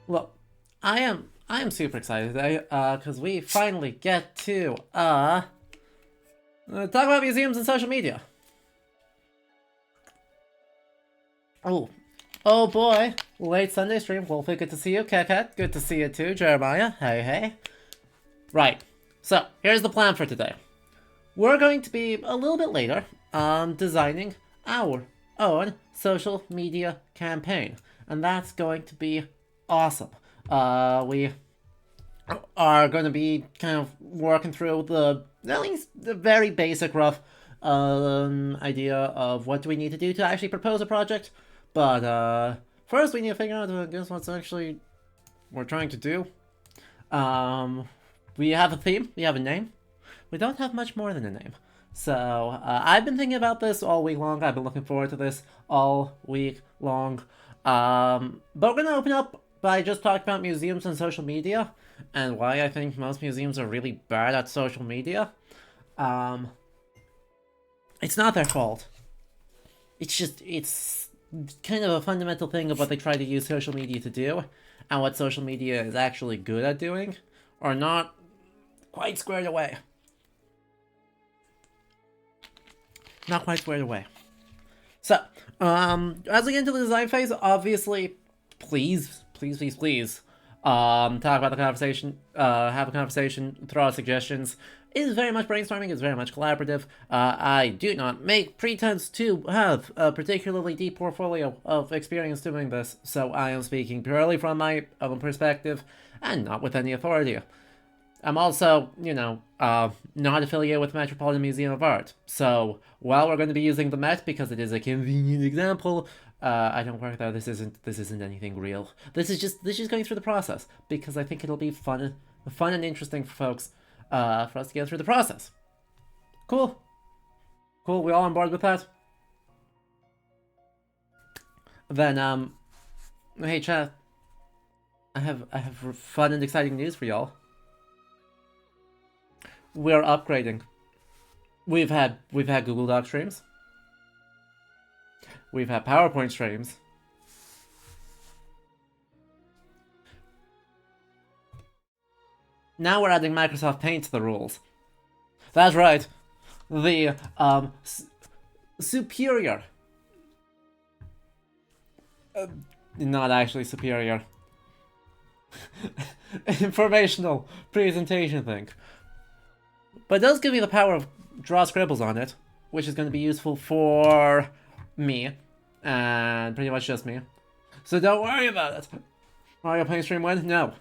Well, I am super excited today, because we finally get to talk about museums and social media. Oh, oh boy, late Sunday stream. Wolfie, good to see you. Cat, good to see you too. Jeremiah, hey hey. Right. So here's the plan for today. We're going to be a little bit later, designing our own social media campaign, and that's going to be awesome. We are going to be kind of working through at least the very basic rough idea of what do we need to do to actually propose a project. But first we need to figure out, I guess, what's actually we're trying to do. We have a theme, we have a name. We don't have much more than a name. So I've been thinking about this all week long. I've been looking forward to this all week long. But we're going to open up by just talking about museums and social media and why I think most museums are really bad at social media. It's not their fault. It's kind of a fundamental thing of what they try to use social media to do and what social media is actually good at doing are not quite squared away. Not quite squared away. So, as we get into the design phase, obviously, please, talk about the conversation, have a conversation, throw out suggestions. It is very much brainstorming, it's very much collaborative. I do not make pretense to have a particularly deep portfolio of experience doing this, so I am speaking purely from my own perspective, and not with any authority. I'm also, not affiliated with the Metropolitan Museum of Art. So, while we're going to be using the Met because it is a convenient example, I don't work there. This isn't anything real. This is just going through the process because I think it'll be fun and interesting for folks, for us to get through the process. Cool. We all on board with that? Then, hey chat. I have fun and exciting news for y'all. We're upgrading. We've had Google Doc streams. We've had PowerPoint streams. Now we're adding Microsoft Paint to the rules. That's right. The superior. Not actually superior. Informational presentation thing. But it does give me the power of draw scribbles on it, which is going to be useful for me, and pretty much just me. So don't worry about it. Mario Paint stream win? No.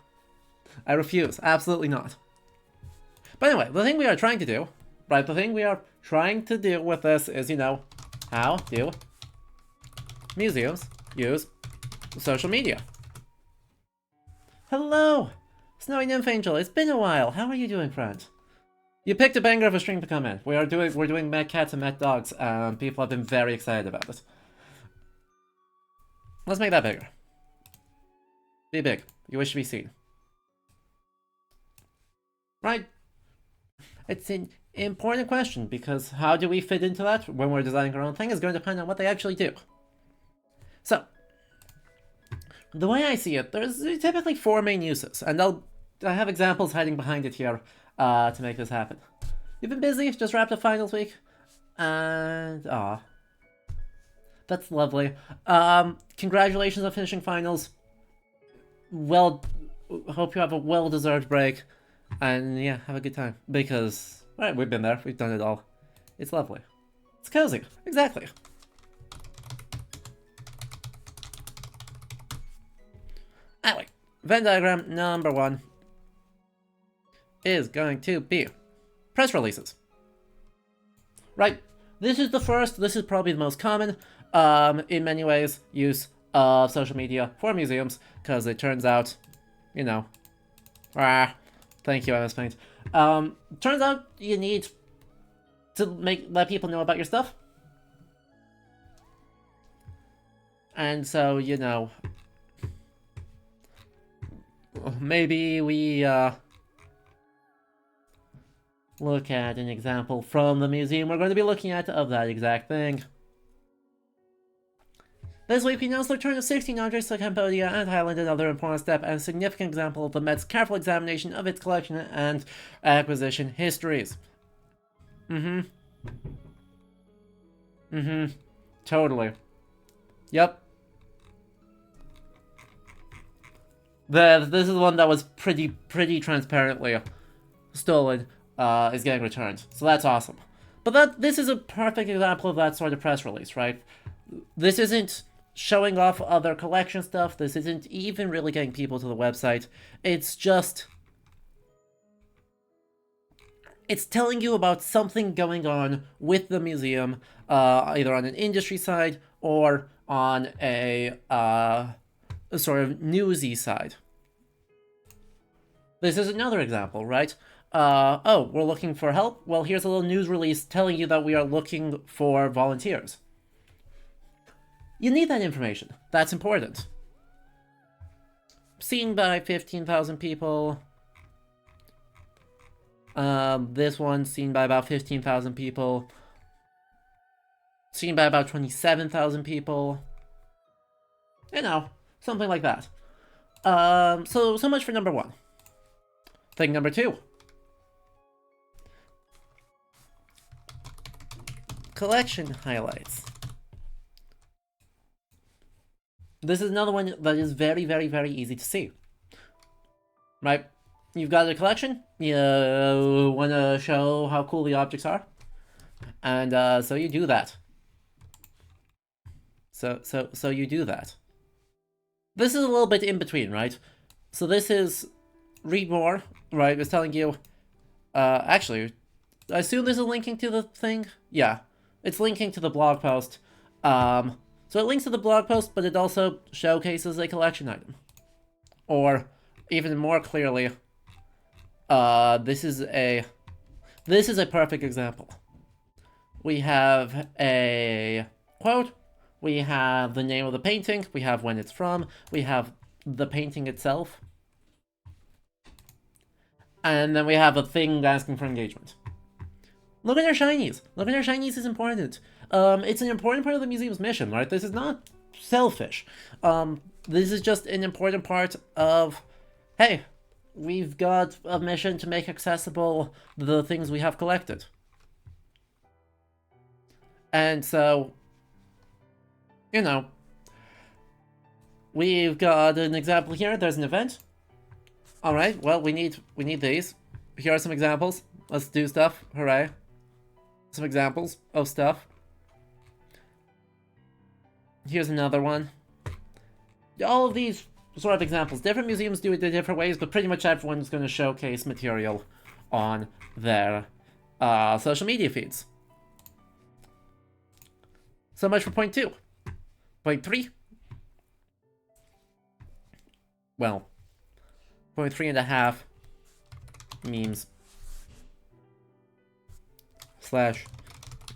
I refuse. Absolutely not. But anyway, the thing we are trying to do, right, with this is, how do museums use social media? Hello! Snowy Nymph Angel, it's been a while. How are you doing, friend? You picked a banger of a stream to come in. We're doing Met Cats and Met Dogs. People have been very excited about it. Let's make that bigger. Be big. You wish to be seen. Right? It's an important question because how do we fit into that when we're designing our own thing is going to depend on what they actually do. So, the way I see it, there's typically 4 main uses, and I have examples hiding behind it here. To make this happen. You've been busy, just wrapped up finals week. And, that's lovely. Congratulations on finishing finals. Hope you have a well-deserved break. And yeah, have a good time. Because, right, we've been there, we've done it all. It's lovely. It's cozy, exactly. Anyway, Venn diagram number 1. Is going to be press releases. Right, this is probably the most common, in many ways, use of social media for museums, because it turns out, thank you, MS Paint. Turns out you need to let people know about your stuff. And so, maybe we, look at an example from the museum we're going to be looking at of that exact thing. This week we announced the return of 16 objects to Cambodia and Thailand, another important step and significant example of the Met's careful examination of its collection and acquisition histories. Totally. Yep. This is one that was pretty transparently stolen, is getting returned. So that's awesome. But this is a perfect example of that sort of press release, right? This isn't showing off other collection stuff. This isn't even really getting people to the website. It's just... it's telling you about something going on with the museum, either on an industry side or on a sort of newsy side. This is another example, right? Oh, we're looking for help? Well, here's a little news release telling you that we are looking for volunteers. You need that information. That's important. Seen by 15,000 people. This one seen by about 15,000 people. Seen by about 27,000 people. You know, something like that. So much for number one. Thing number two. Collection highlights. This is another one that is very easy to see. Right? You've got a collection, you want to show how cool the objects are, and so you do that. So you do that. This is a little bit in between, right? So this is read more, right? It's telling you, actually, I assume this is linking to the thing? Yeah, it's linking to the blog post. So it links to the blog post, but it also showcases a collection item. Or, even more clearly, this is a perfect example. We have a quote, we have the name of the painting, we have when it's from, we have the painting itself, and then we have a thing asking for engagement. Look at our shinies. Look at our shinies is important. It's an important part of the museum's mission, right? This is not selfish. This is just an important part of, hey, we've got a mission to make accessible the things we have collected. And so, you know, we've got an example here. There's an event. All right, well, we need these. Here are some examples. Let's do stuff. Hooray. Some examples of stuff. Here's another one. All of these sort of examples. Different museums do it in different ways, but pretty much everyone's going to showcase material on their social media feeds. So much for point 2. Point 3. Well, point 3.5 memes. /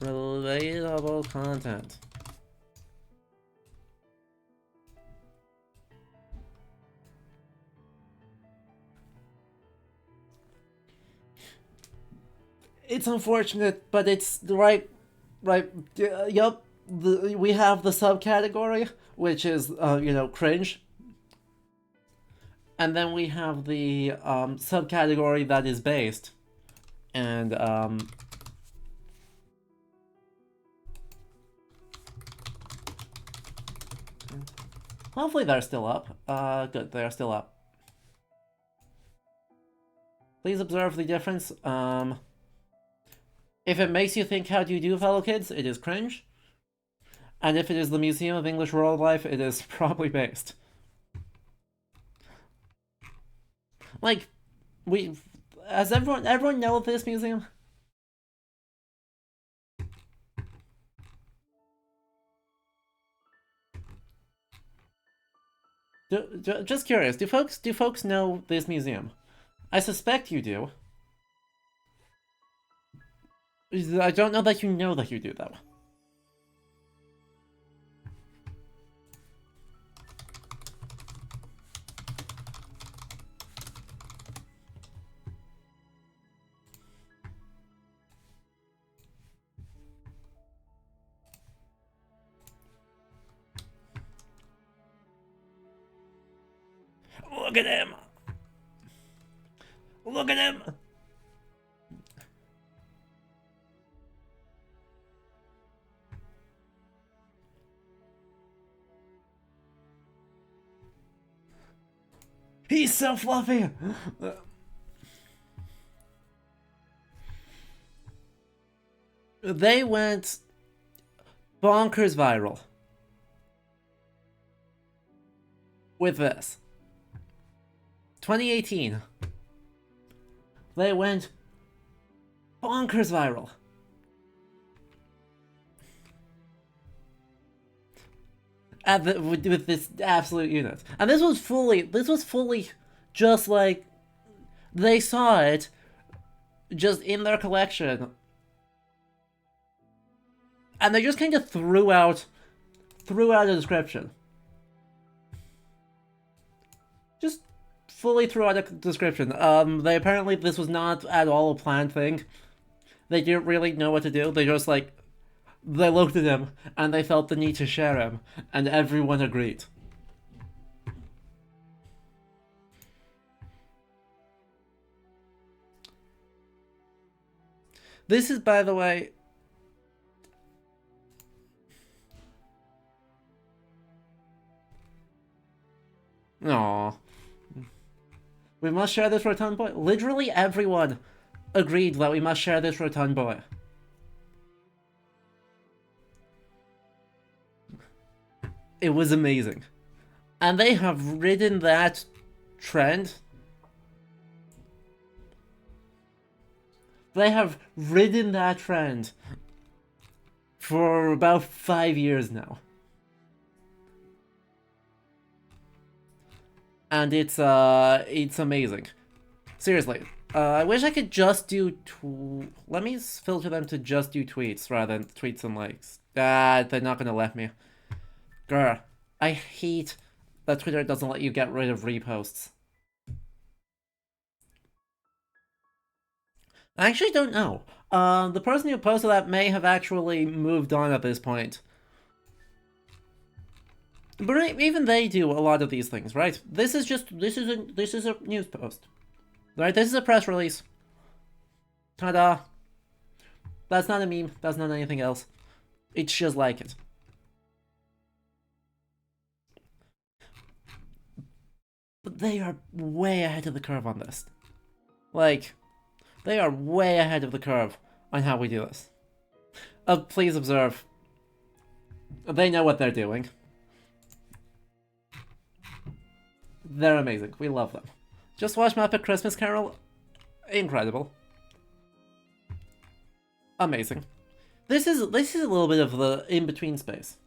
relatable content. It's unfortunate, but it's the right. Yup. We have the subcategory, which is cringe, and then we have the subcategory that is based, and hopefully they're still up. Good, they're still up. Please observe the difference. If it makes you think, how do you do, fellow kids, it is cringe. And if it is the Museum of English World Life, it is probably based. Like, has everyone know of this museum? Just curious, do folks know this museum? I suspect you do. I don't know that you know that you do, though. Look at him! Look at him! He's so fluffy! They went bonkers viral with this. 2018. They went bonkers viral. With this absolute unit. And this was fully just like they saw it just in their collection. And they just kind of threw out a description. Just fully threw out a description. They apparently, this was not at all a planned thing. They didn't really know what to do. They just like, they looked at him and they felt the need to share him, and everyone agreed. This is, by the way, aww. We must share this rotund boy. Literally everyone agreed that we must share this rotund boy. It was amazing. And they have ridden that trend. They have ridden that trend for about 5 years now. And it's amazing. Seriously. I wish I could just do let me filter them to just do tweets rather than tweets and likes. They're not gonna let me. Grr. I hate that Twitter doesn't let you get rid of reposts. I actually don't know. The person who posted that may have actually moved on at this point. But even they do a lot of these things, right? This is a news post. Right? This is a press release. Ta-da. That's not a meme. That's not anything else. It's just like it. But they are way ahead of the curve on this. Like, they are way ahead of the curve on how we do this. Please observe. They know what they're doing. They're amazing. We love them. Just watch Muppet Christmas Carol. Incredible. Amazing. This is a little bit of the in-between space.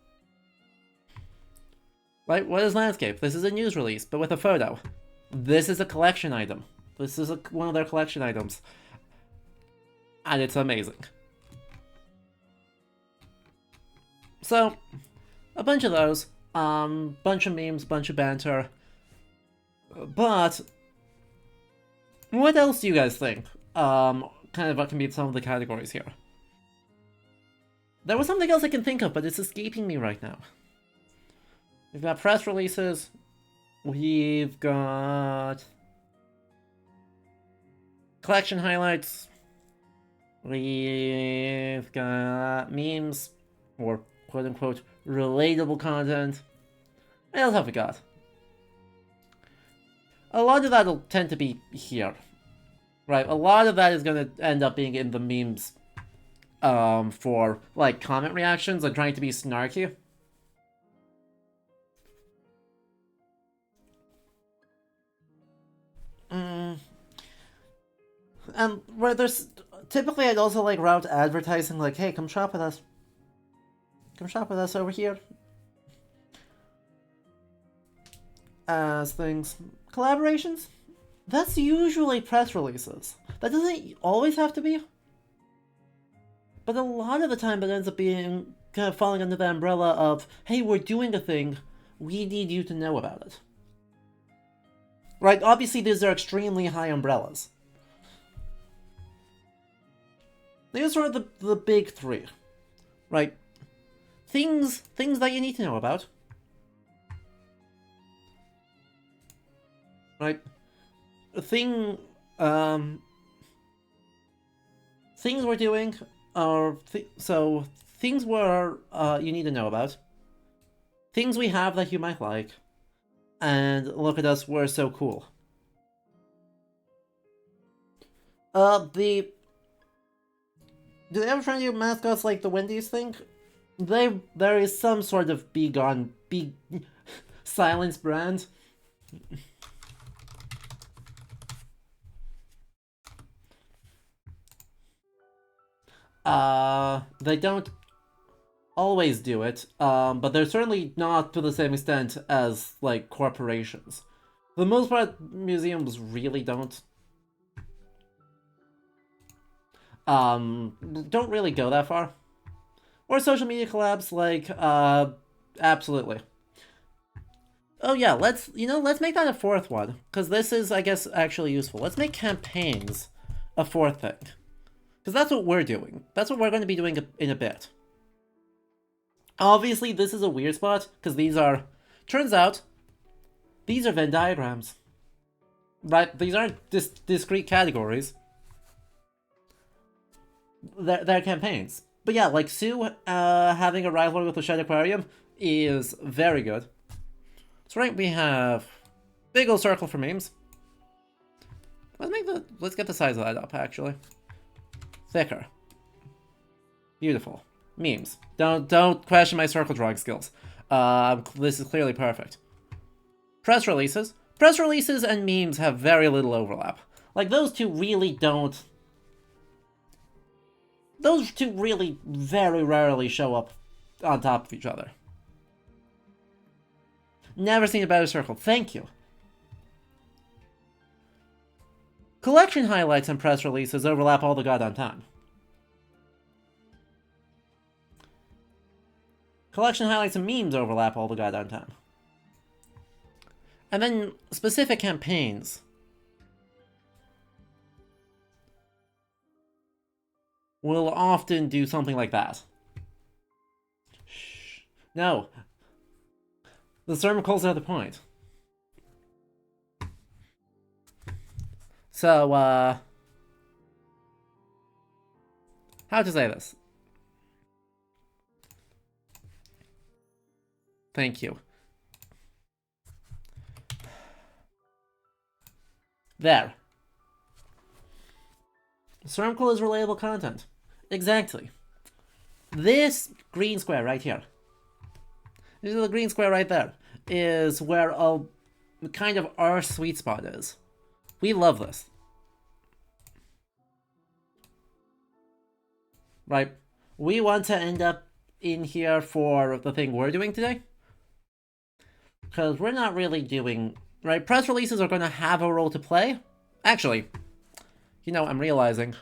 Right, what is landscape? This is a news release, but with a photo. This is a collection item. This is one of their collection items. And it's amazing. So, a bunch of those. Bunch of memes, bunch of banter. But, what else do you guys think? Kind of what can be some of the categories here. There was something else I can think of, but it's escaping me right now. We've got press releases. We've got collection highlights. We've got memes, or quote-unquote relatable content. What else have we got? A lot of that will tend to be here. Right, a lot of that is going to end up being in the memes for, like, comment reactions and trying to be snarky. And where there's... Typically, I'd also, like, route advertising, like, hey, come shop with us. Come shop with us over here. As things... Collaborations? That's usually press releases. That doesn't always have to be. But a lot of the time it ends up being kind of falling under the umbrella of, hey, we're doing a thing, we need you to know about it. Right, obviously these are extremely high umbrellas. These are the big three. Right? Things that you need to know about. right? Thing, um, things we're doing are so things were you need to know about. Things we have that you might like, and look at us, we're so cool. Did they ever find you mascots like the Wendy's thing? There is some sort of be silence brand. They don't always do it, but they're certainly not to the same extent as, like, corporations. For the most part, museums really don't don't really go that far. Or social media collabs, like, absolutely. Oh yeah, let's make that a fourth one, because this is, I guess, actually useful. Let's make campaigns a fourth thing. Because that's what we're doing. That's what we're going to be doing in a bit. Obviously, this is a weird spot, because turns out, these are Venn diagrams. Right? These aren't discrete categories. They're campaigns. But yeah, like Sue having a rivalry with the Shed Aquarium is very good. So right, we have big old circle for memes. Let's get the size of that up, actually. Thicker. Beautiful. Memes. Don't question my circle drawing skills. This is clearly perfect. Press releases. Press releases and memes have very little overlap. Like, those two really very rarely show up on top of each other. Never seen a better circle. Thank you. Collection highlights and press releases overlap all the goddamn time. Collection highlights and memes overlap all the goddamn time. And then specific campaigns. Will often do something like that. Shh. No. The circles are the point. So, how to say this? Thank you. There. Circle is relatable content. Exactly. This green square right here. This is the green square right there. Is where kind of our sweet spot is. We love this. Right? We want to end up in here for the thing we're doing today. Because we're not really doing... Right? Press releases are going to have a role to play. Actually, I'm realizing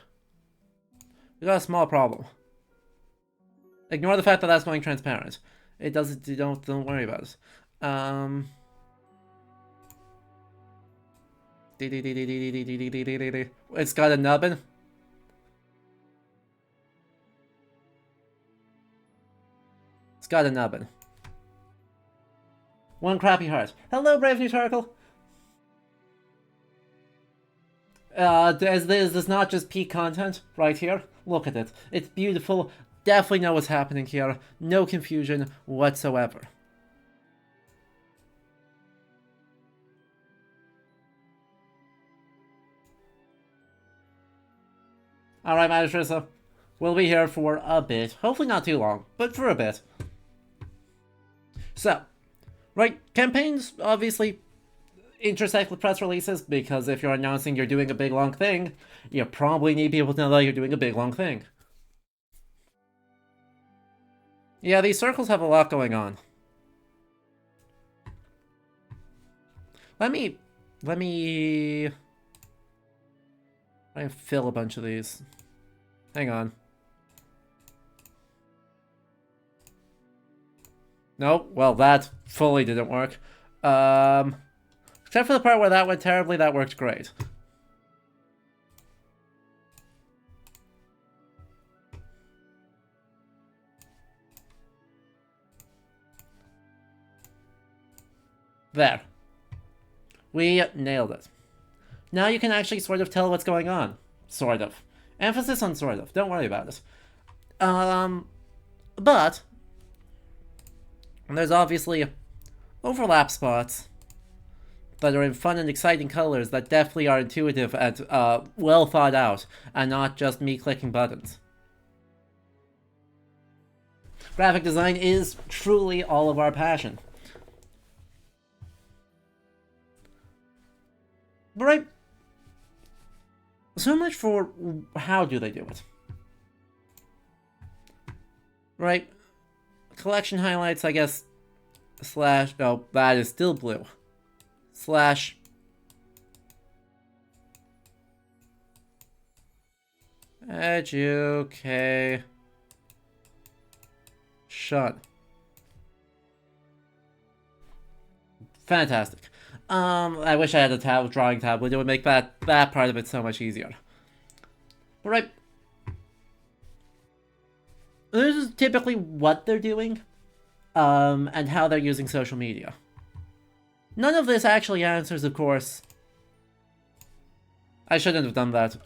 we got a small problem. Ignore the fact that that's going transparent. It doesn't. Don't worry about it. It's got a nubbin. It's got a nubbin. One crappy heart. Hello, Brave New Turtle. Is this not just peak content right here? Look at it. It's beautiful. Definitely know what's happening here. No confusion whatsoever. Alright, Magishrissa. We'll be here for a bit. Hopefully not too long, but for a bit. So, right, campaigns obviously intersect with press releases, because if you're announcing you're doing a big long thing, you probably need people to know that you're doing a big long thing. Yeah, these circles have a lot going on. Let me fill a bunch of these. Hang on. Nope, well, that fully didn't work. Except for the part where that went terribly, that worked great. There. We nailed it. Now you can actually sort of tell what's going on. Sort of. Emphasis on sort of. Don't worry about it. But there's obviously overlap spots that are in fun and exciting colors that definitely are intuitive and well thought out, and not just me clicking buttons. Graphic design is truly all of our passion. Right? So much for how do they do it. Right? Collection highlights, I guess, slash, no, that is still blue. Slash education. Fantastic. I wish I had a drawing tablet. It would make that part of it so much easier. But right. This is typically what they're doing, and how they're using social media. None of this actually answers, of course. I shouldn't have done that.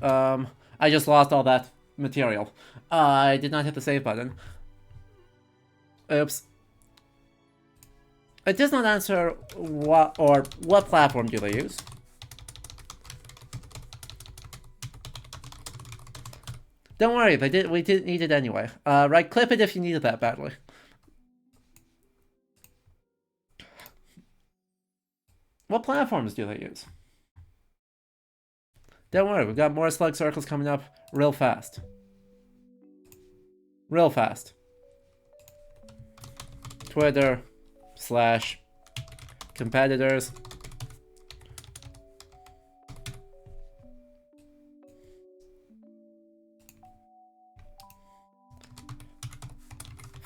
I just lost all that material. I did not hit the save button. Oops. It does not answer what platform do they use. Don't worry, we didn't need it anyway. Right, clip it if you needed that badly. What platforms do they use? Don't worry, we've got more slug circles coming up real fast. Real fast. Twitter / competitors.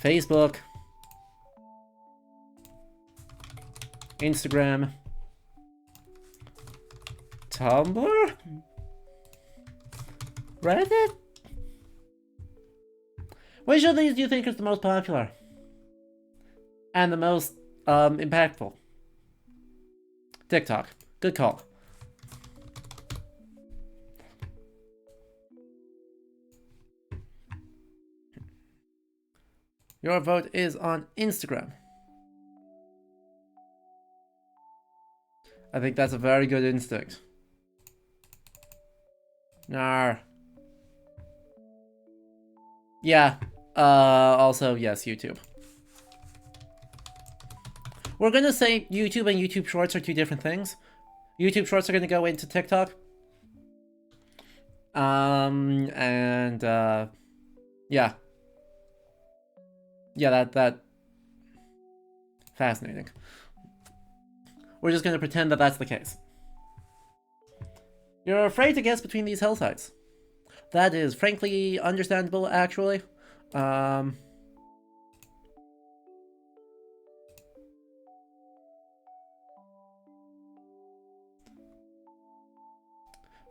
Facebook. Instagram. Tumblr? Reddit? Which of these do you think is the most popular? And the most impactful? TikTok. Good call. Your vote is on Instagram. I think that's a very good instinct. Nar. Yeah. Also, yes, YouTube. We're gonna say YouTube and YouTube Shorts are two different things. YouTube Shorts are gonna go into TikTok. Yeah. Yeah, that fascinating. We're just gonna pretend that that's the case. You're afraid to guess between these hillsides. That is frankly understandable, actually.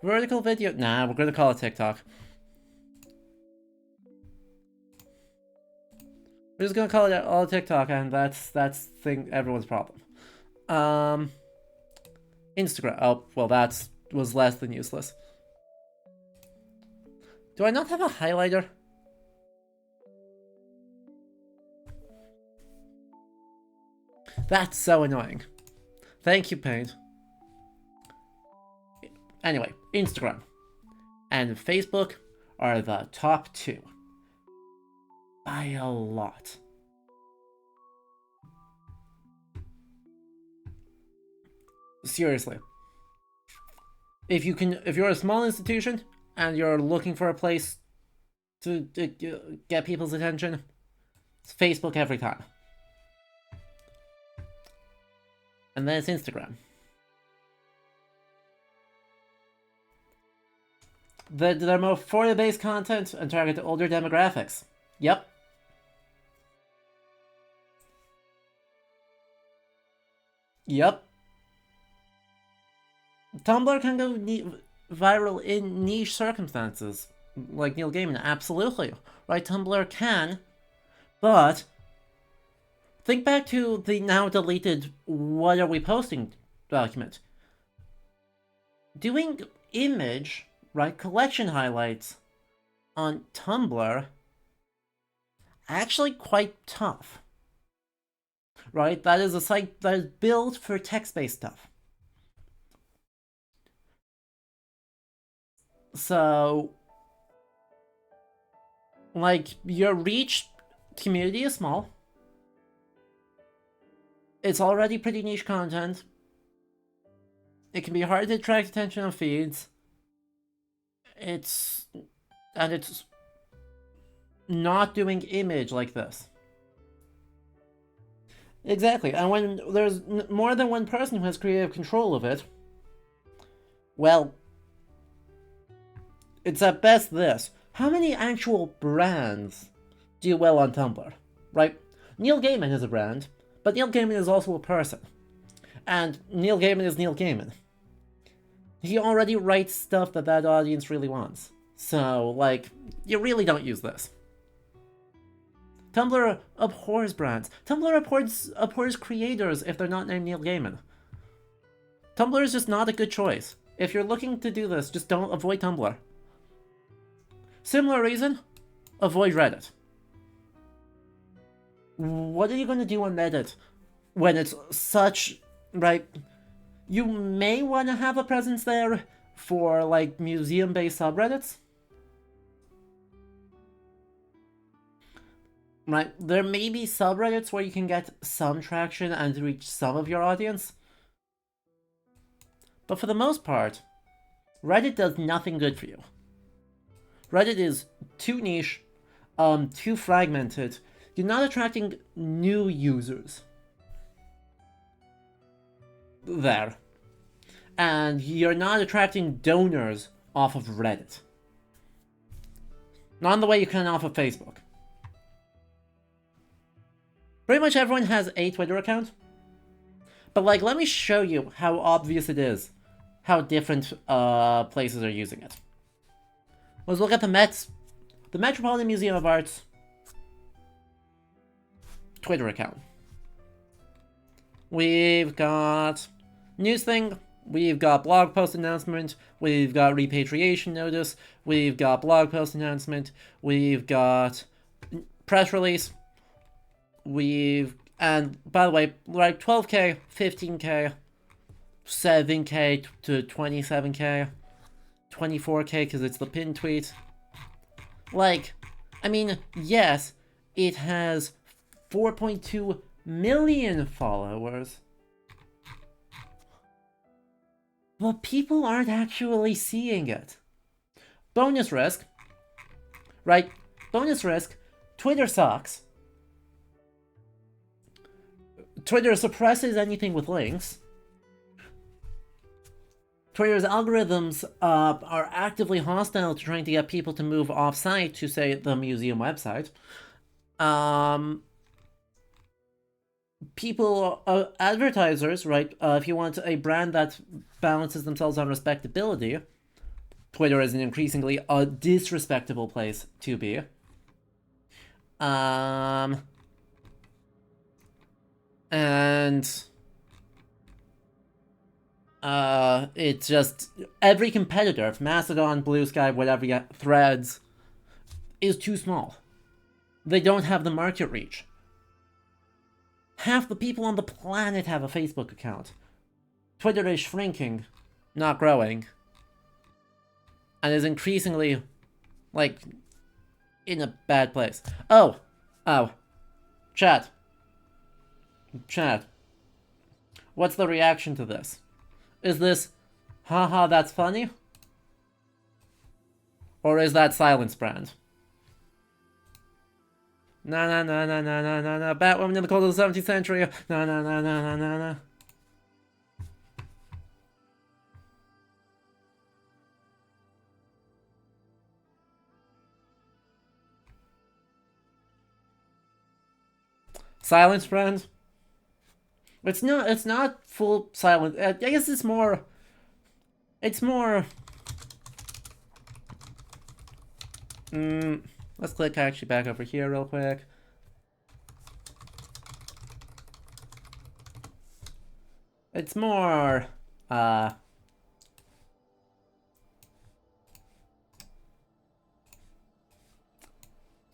Vertical video? Nah, we're gonna call it TikTok. We're just gonna call it all TikTok, and that's everyone's problem. Instagram. Oh, well, that was less than useless. Do I not have a highlighter? That's so annoying. Thank you, Paint. Anyway, Instagram and Facebook are the top two. By a lot. Seriously. If you're a small institution and you're looking for a place to get people's attention, it's Facebook every time. And then it's Instagram. They're more for-based content and target older demographics. Yep. Yep. Tumblr can go viral in niche circumstances, like Neil Gaiman, absolutely. Right, Tumblr can, but think back to the now deleted "What are we posting?" document. doing image, right, collection highlights on Tumblr actually quite tough. Right? That is a site that is built for text-based stuff. So, like, your reach community is small. It's already pretty niche content. It can be hard to attract attention on feeds. It's not doing image like this. Exactly, and when there's more than one person who has creative control of it, well, it's at best this. How many actual brands do well on Tumblr? Right? Neil Gaiman is a brand, but Neil Gaiman is also a person. And Neil Gaiman is Neil Gaiman. He already writes stuff that audience really wants. So, like, you really don't use this. Tumblr abhors brands. Tumblr abhors creators if they're not named Neil Gaiman. Tumblr is just not a good choice. If you're looking to do this, just don't avoid Tumblr. Similar reason, avoid Reddit. What are you going to do on Reddit when it's such, right? You may want to have a presence there for, like, museum-based subreddits. Right? There may be subreddits where you can get some traction and reach some of your audience. But for the most part, Reddit does nothing good for you. Reddit is too niche, too fragmented. You're not attracting new users there. And you're not attracting donors off of Reddit. Not in the way you can off of Facebook. Pretty much everyone has a Twitter account. But, like, let me show you how obvious it is how different places are using it. Let's look at the Metropolitan Museum of Art's Twitter account. We've got news thing, we've got blog post announcement, we've got repatriation notice, we've got blog post announcement, we've got press release, and by the way, like 12k, 15k, 7k to 27k, 24k because it's the pin tweet. Like, I mean, yes, it has 4.2 million followers, but people aren't actually seeing it. Bonus risk, right? Bonus risk, Twitter sucks. Twitter suppresses anything with links. Twitter's algorithms are actively hostile to trying to get people to move off-site to, say, the museum website. Advertisers, right, if you want a brand that balances themselves on respectability, Twitter is an increasingly disrespectable place to be. It's just every competitor, Mastodon, Blue Sky, whatever you get, Threads, is too small. They don't have the market reach. Half the people on the planet have a Facebook account. Twitter is shrinking, not growing, and is increasingly, like, in a bad place. Oh, chat. What's the reaction to this? Is this, haha, that's funny? Or is that silence brand? Na. Batwoman in the cold of the 17th century. Na. Silence brand? It's not full silence. I guess it's more. Let's click actually back over here real quick. It's more,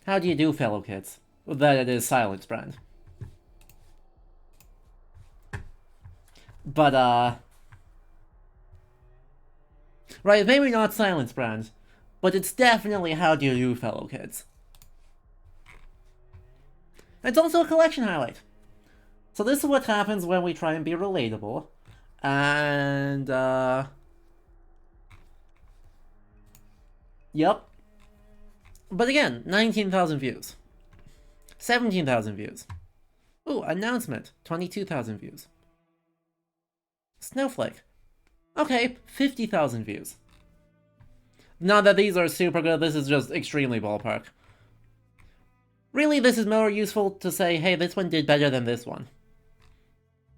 How do you do, fellow kids? That it is Silence Brand. But, right, maybe not Silence Brand, but it's definitely How Do You Do, fellow kids. It's also a collection highlight. So this is what happens when we try and be relatable. And, Yep. But again, 19,000 views. 17,000 views. Ooh, announcement. 22,000 views. Snowflake. Okay, 50,000 views. Not that these are super good, this is just extremely ballpark. Really, this is more useful to say, hey, this one did better than this one.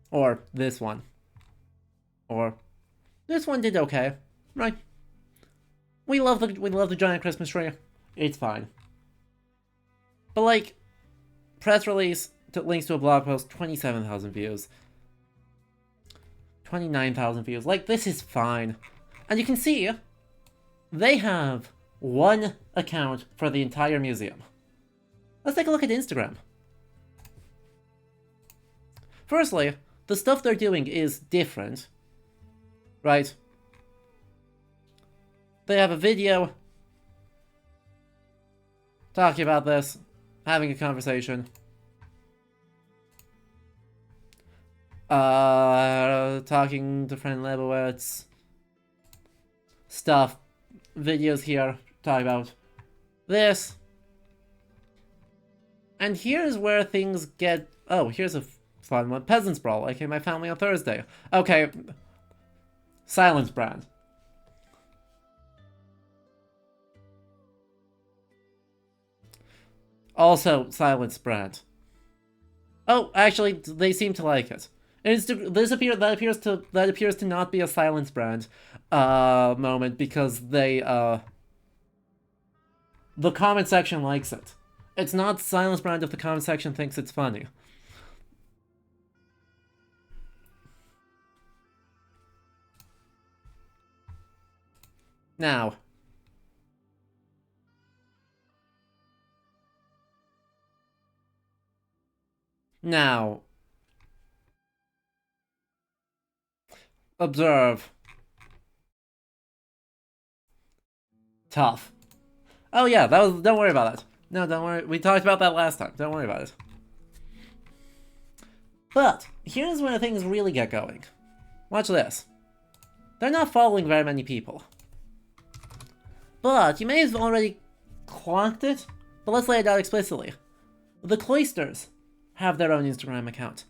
Or this one. Or this one did okay. Right. We love the giant Christmas tree. It's fine. But like, press release links to a blog post, 27,000 views. 29,000 views. Like, this is fine. And you can see, they have one account for the entire museum. Let's take a look at Instagram. Firstly, the stuff they're doing is different. Right? They have a video talking about this, having a conversation. Talking to friend Lebowitz. Stuff. Videos here talking about this. And here's where things get... Oh, here's a fun one. Peasants Brawl. I came my family on Thursday. Okay. Silence Brand. Also, Silence Brand. Oh, actually, they seem to like it. That appears to not be a Silence Brand moment because the comment section likes it. It's not Silence Brand if the comment section thinks it's funny. Now, observe. Tough. Oh yeah, don't worry about it. No, don't worry. We talked about that last time. Don't worry about it. But, here's where things really get going. Watch this. They're not following very many people. But, you may have already clocked it, but let's lay it out explicitly. The Cloisters have their own Instagram account.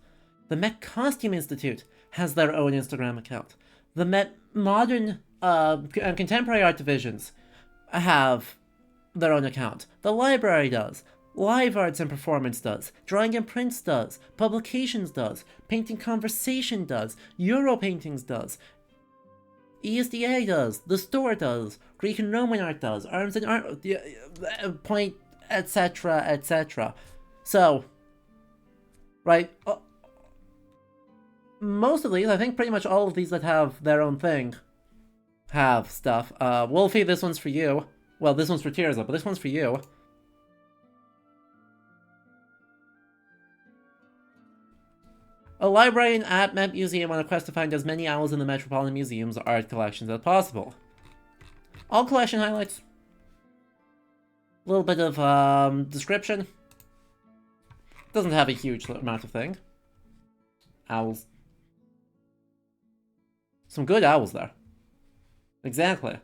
The Met Costume Institute has their own Instagram account. The Met Modern and Contemporary Art Divisions have their own account. The library does. Live Arts and Performance does. Drawing and Prints does. Publications does. Painting Conversation does. Euro Paintings does. ESDA does. The Store does. Greek and Roman Art does. Arms and Art... Point, etc., etc. So... Right? Most of these, I think pretty much all of these that have their own thing have stuff. Wolfie, this one's for you. Well, this one's for Tirza, but this one's for you. A librarian at Met Museum on a quest to find as many owls in the Metropolitan Museum's art collections as possible. All collection highlights. A little bit of description. Doesn't have a huge amount of thing. Owls. Some good owls there. Exactly.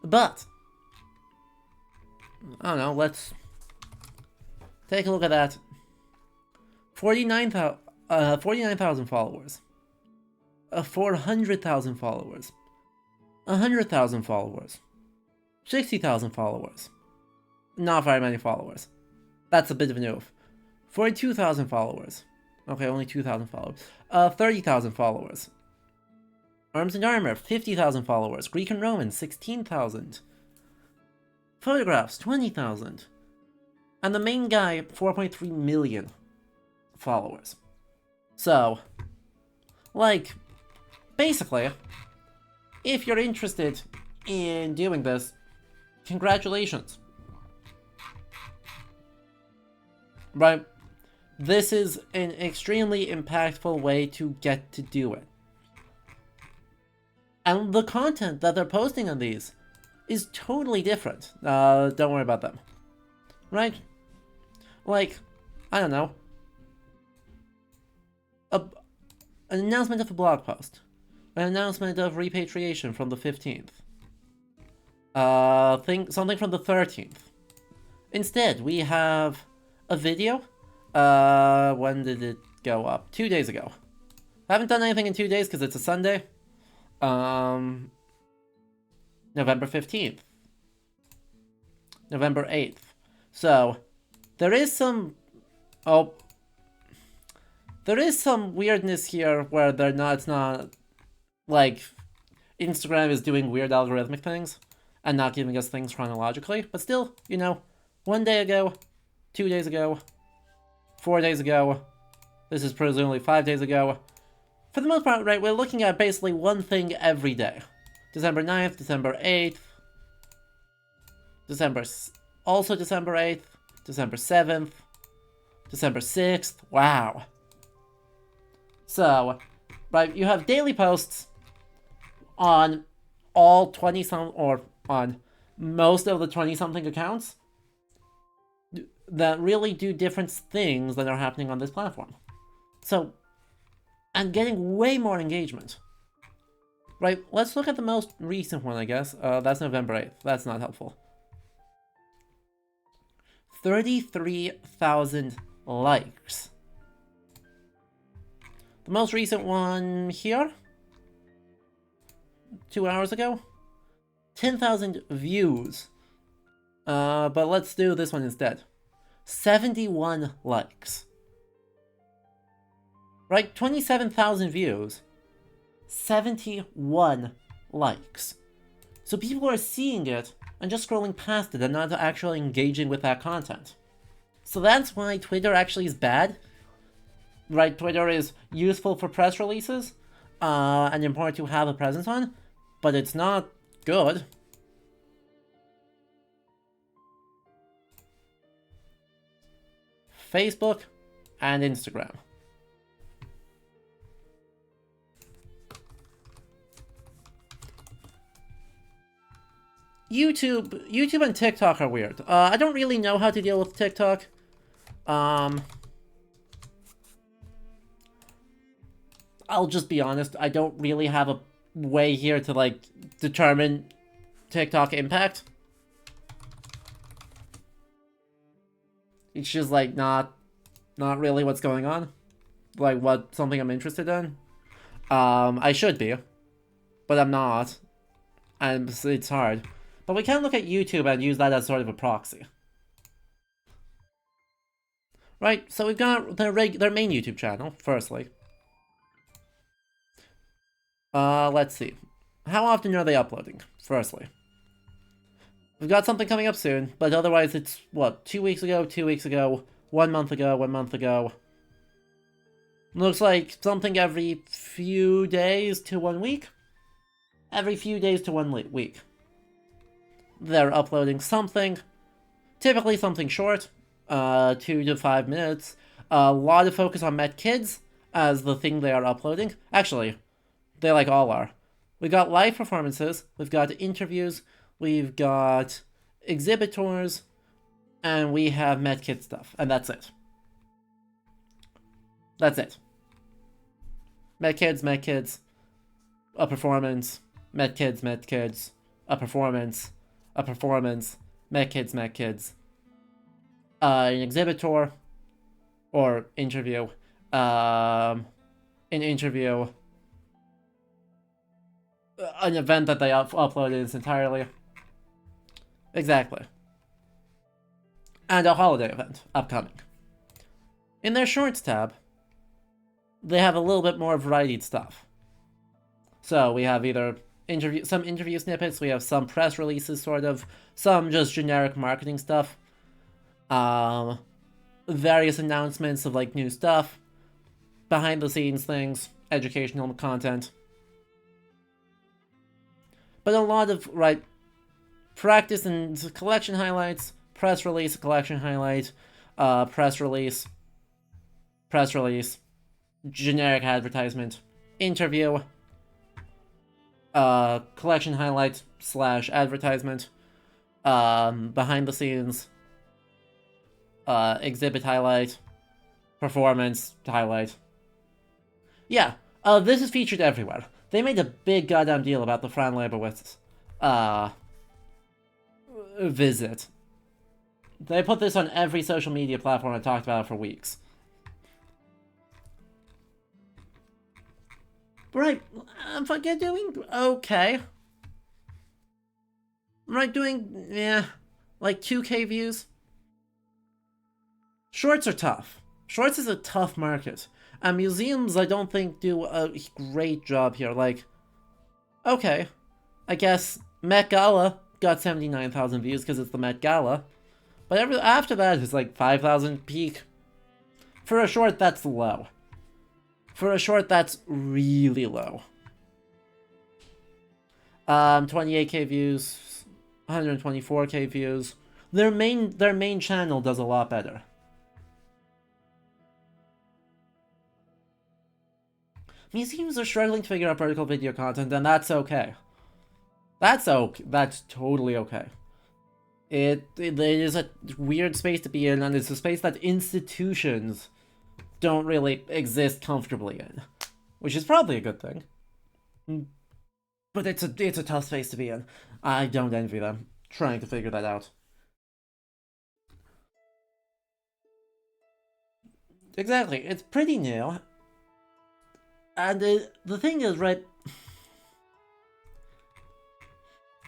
But, I don't know, let's take a look at that. 49,000 followers. 400,000 followers. 100,000 followers. 60,000 followers. Not very many followers. That's a bit of an oof. 42,000 followers. Okay, only 2,000 followers. 30,000 followers. Arms and Armor, 50,000 followers. Greek and Roman, 16,000. Photographs, 20,000. And the main guy, 4.3 million followers. So, like, basically, if you're interested in doing this, Congratulations. Right? This is an extremely impactful way to get to do it. And the content that they're posting on these is totally different. Don't worry about them. Right? Like, I don't know. An announcement of a blog post. An announcement of repatriation from the 15th. Something from the 13th. Instead, we have a video. When did it go up? 2 days ago. I haven't done anything in 2 days because it's a Sunday. November 15th. November 8th. So, there is some... Oh. There is some weirdness here where it's not... Like, Instagram is doing weird algorithmic things and not giving us things chronologically. But still, 1 day ago, 2 days ago, 4 days ago, this is presumably 5 days ago. For the most part, right, we're looking at basically one thing every day. December 9th, December 8th, also December 8th, December 7th, December 6th, wow. So, right, you have daily posts on all 20-some, or on most of the 20-something accounts that really do different things that are happening on this platform. So, and getting way more engagement. Right, let's look at the most recent one, I guess. That's November 8th. That's not helpful. 33,000 likes. The most recent one here, 2 hours ago, 10,000 views. But let's do this one instead. 71 likes. Right, 27,000 views, 71 likes. So people are seeing it and just scrolling past it and not actually engaging with that content. So that's why Twitter actually is bad. Right, Twitter is useful for press releases and important to have a presence on, but it's not good. Facebook and Instagram. YouTube and TikTok are weird. I don't really know how to deal with TikTok. I'll just be honest, I don't really have a way here to, like, determine TikTok impact. It's just, like, not really what's going on. Like, something I'm interested in. I should be, but I'm not. And it's hard. But we can look at YouTube and use that as sort of a proxy. Right, so we've got their main YouTube channel, firstly. Let's see. How often are they uploading, firstly? We've got something coming up soon, but otherwise it's, what, 2 weeks ago, 2 weeks ago, 1 month ago, 1 month ago. Looks like something every few days to 1 week. Every few days to 1 week. They're uploading something, typically something short, 2 to 5 minutes. A lot of focus on Met Kids as the thing they are uploading. Actually, they like all are. We got live performances, we've got interviews, we've got exhibit tours, and we have Met Kids stuff, and that's it. That's it. Met Kids, a performance, Met Kids, a performance, Met Kids, an exhibit tour, or interview, an interview, an event that they uploaded entirely. Exactly. And a holiday event upcoming. In their shorts tab, they have a little bit more varied stuff. So we have either some interview snippets, we have some press releases, sort of, some just generic marketing stuff, various announcements of, like, new stuff, behind the scenes things, educational content. But a lot of, right, practice and collection highlights, press release, collection highlight, press release, generic advertisement, interview, collection highlight / advertisement, behind the scenes, exhibit highlight, performance highlight. Yeah, this is featured everywhere. They made a big goddamn deal about the Fran Lebowitz, visit. They put this on every social media platform and talked about it for weeks. Right, I'm fucking doing okay. Right, doing, yeah, like 2K views. Shorts are tough. Shorts is a tough market. And museums, I don't think, do a great job here. Like, okay, I guess Met Gala got 79,000 views because it's the Met Gala. But after that, it's like 5,000 peak. For a short, that's low. For a short, that's really low. 28k views, 124k views. Their main channel does a lot better. Museums are struggling to figure out vertical video content, and that's okay. That's totally okay. It is a weird space to be in, and it's a space that institutions don't really exist comfortably in, which is probably a good thing. But it's a tough space to be in. I don't envy them trying to figure that out. Exactly, it's pretty new. And the thing is, right,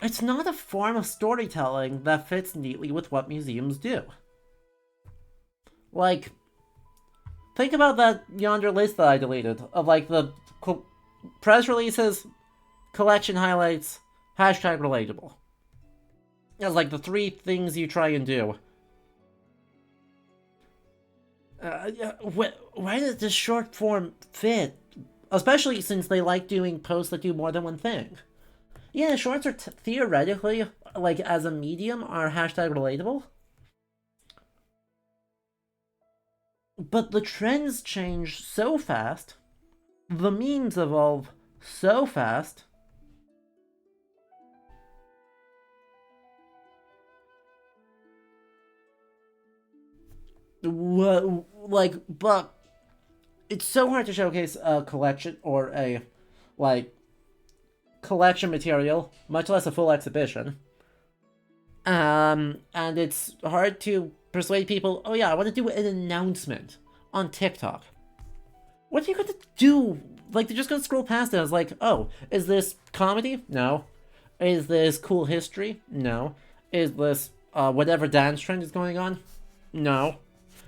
it's not a form of storytelling that fits neatly with what museums do. Like, think about that yonder list that I deleted of like the press releases, collection highlights, hashtag relatable. It's like the 3 things you try and do. Why does this short form fit? Especially since they like doing posts that do more than one thing. Yeah, shorts are theoretically, like as a medium, are hashtag relatable. But the trends change so fast, the memes evolve so fast. But it's so hard to showcase a collection or a, like, collection material, much less a full exhibition. And it's hard to persuade people, oh yeah, I want to do an announcement on TikTok. What are you going to do? Like, they're just going to scroll past it. I was like, oh, is this comedy? No. Is this cool history? No. Is this whatever dance trend is going on? No.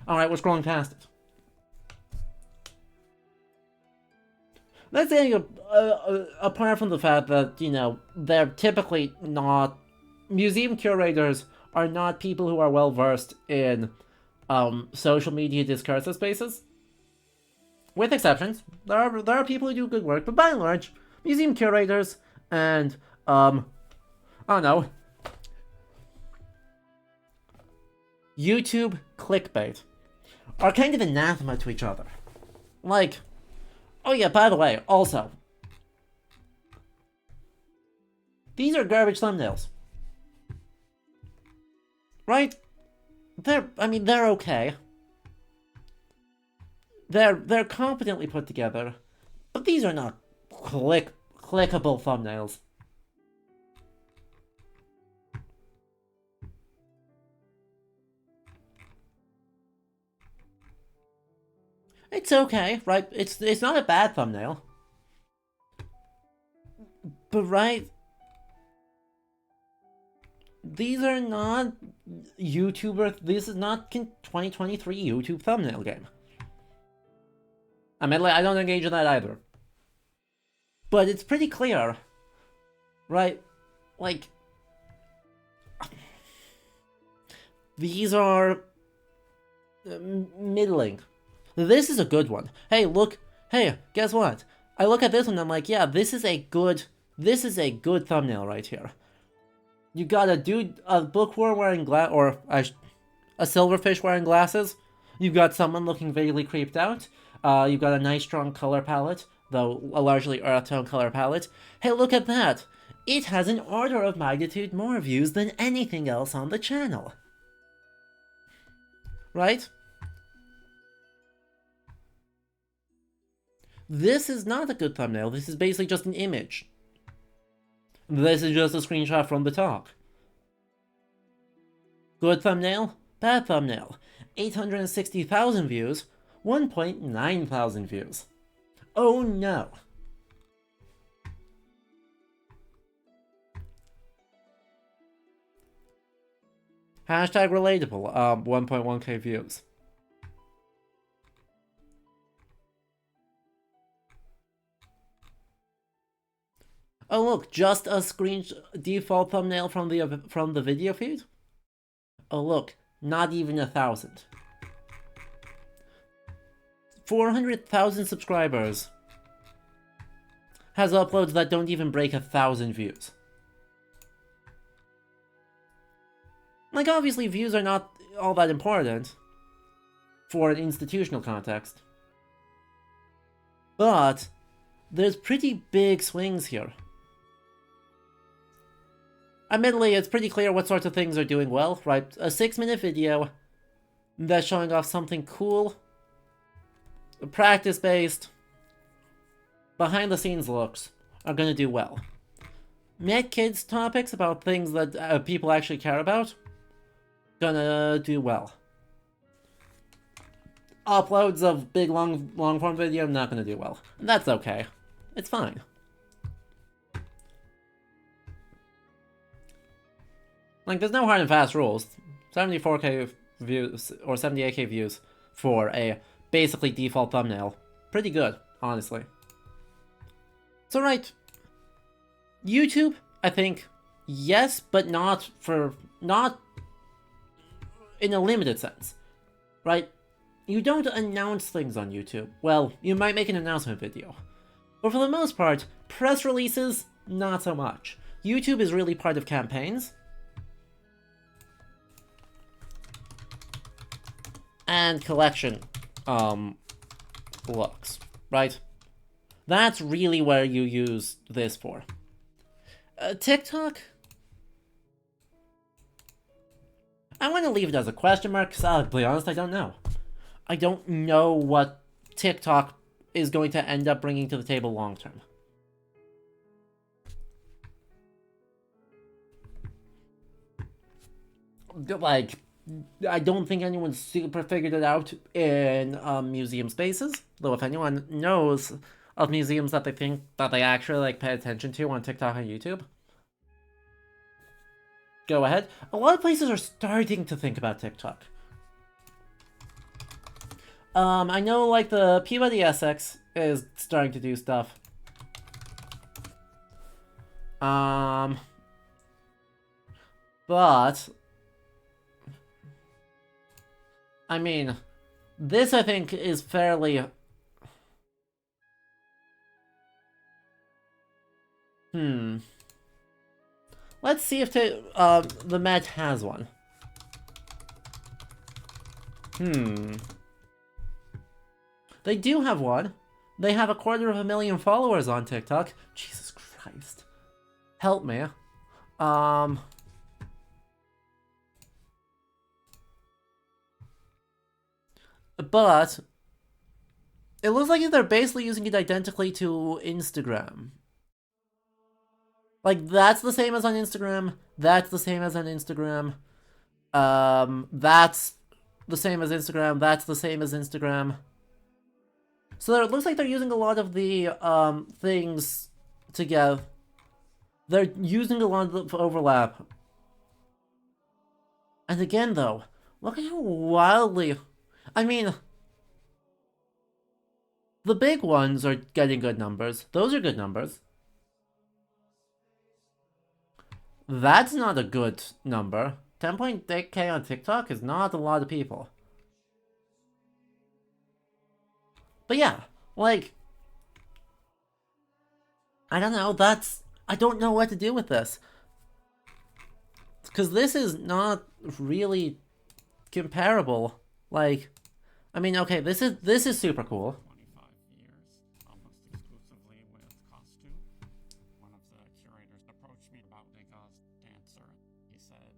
Alright, we're scrolling past it. That's saying, apart from the fact that, you know, they're typically not... Museum curators are not people who are well versed in social media discursive spaces. With exceptions. There are people who do good work, but by and large, museum curators and, I don't know, YouTube clickbait are kind of anathema to each other. Like, oh yeah, by the way, also, these are garbage thumbnails. Right? They're okay. They're competently put together, but these are not clickable thumbnails. It's okay, right? It's not a bad thumbnail. But right, these are not this is not 2023 YouTube thumbnail game. I mean, like, I don't engage in that either. But it's pretty clear, right? Like, these are middling. This is a good one. Hey, look. Hey, guess what? I look at this one and I'm like, yeah, this is a good thumbnail right here. You got a bookworm wearing a silverfish wearing glasses. You've got someone looking vaguely creeped out. You've got a nice strong color palette, though a largely earth tone color palette. Hey, look at that! It has an order of magnitude more views than anything else on the channel. Right? This is not a good thumbnail. This is basically just an image. This is just a screenshot from the talk. Good thumbnail, bad thumbnail. 860,000 views, 1.9 thousand views. Oh no. Hashtag relatable, 1.1k views. Oh look, just a default thumbnail from the video feed? Oh look, not even 1,000. 400,000 subscribers has uploads that don't even break 1,000 views. Like, obviously views are not all that important for an institutional context. But there's pretty big swings here. Admittedly, it's pretty clear what sorts of things are doing well, right? A 6-minute video that's showing off something cool, practice-based, behind-the-scenes looks are gonna do well. Met kids topics about things that people actually care about, gonna do well. Uploads of big long-form video, not gonna do well. That's okay. It's fine. Like, there's no hard and fast rules. 74k views, or 78k views for a basically default thumbnail. Pretty good, honestly. So right, YouTube, I think, yes, but not in a limited sense, right? You don't announce things on YouTube. Well, you might make an announcement video. But for the most part, press releases, not so much. YouTube is really part of campaigns. And collection looks, right? That's really where you use this for. TikTok? I want to leave it as a question mark, because I'll be honest, I don't know. I don't know what TikTok is going to end up bringing to the table long term. Like, I don't think anyone's super figured it out in museum spaces. Though if anyone knows of museums that they think that they actually like pay attention to on TikTok and YouTube, go ahead. A lot of places are starting to think about TikTok. I know like the Peabody Essex is starting to do stuff. But I mean, this I think is fairly... Let's see if the Met has one. They do have one. They have 250,000 followers on TikTok. Jesus Christ. Help me. But it looks like they're basically using it identically to Instagram. Like, that's the same as on Instagram. That's the same as on Instagram. That's the same as Instagram. That's the same as Instagram. So it looks like they're using a lot of the things together. They're using a lot of overlap. And again, though, look at how wildly... I mean, the big ones are getting good numbers. Those are good numbers. That's not a good number. 10.8k on TikTok is not a lot of people. But yeah, like, I don't know, I don't know what to do with this. Because this is not really comparable. Like, I mean, okay, this is super cool. 25 years, almost exclusively with costume. One of the curators approached me about Degas' dancer. He said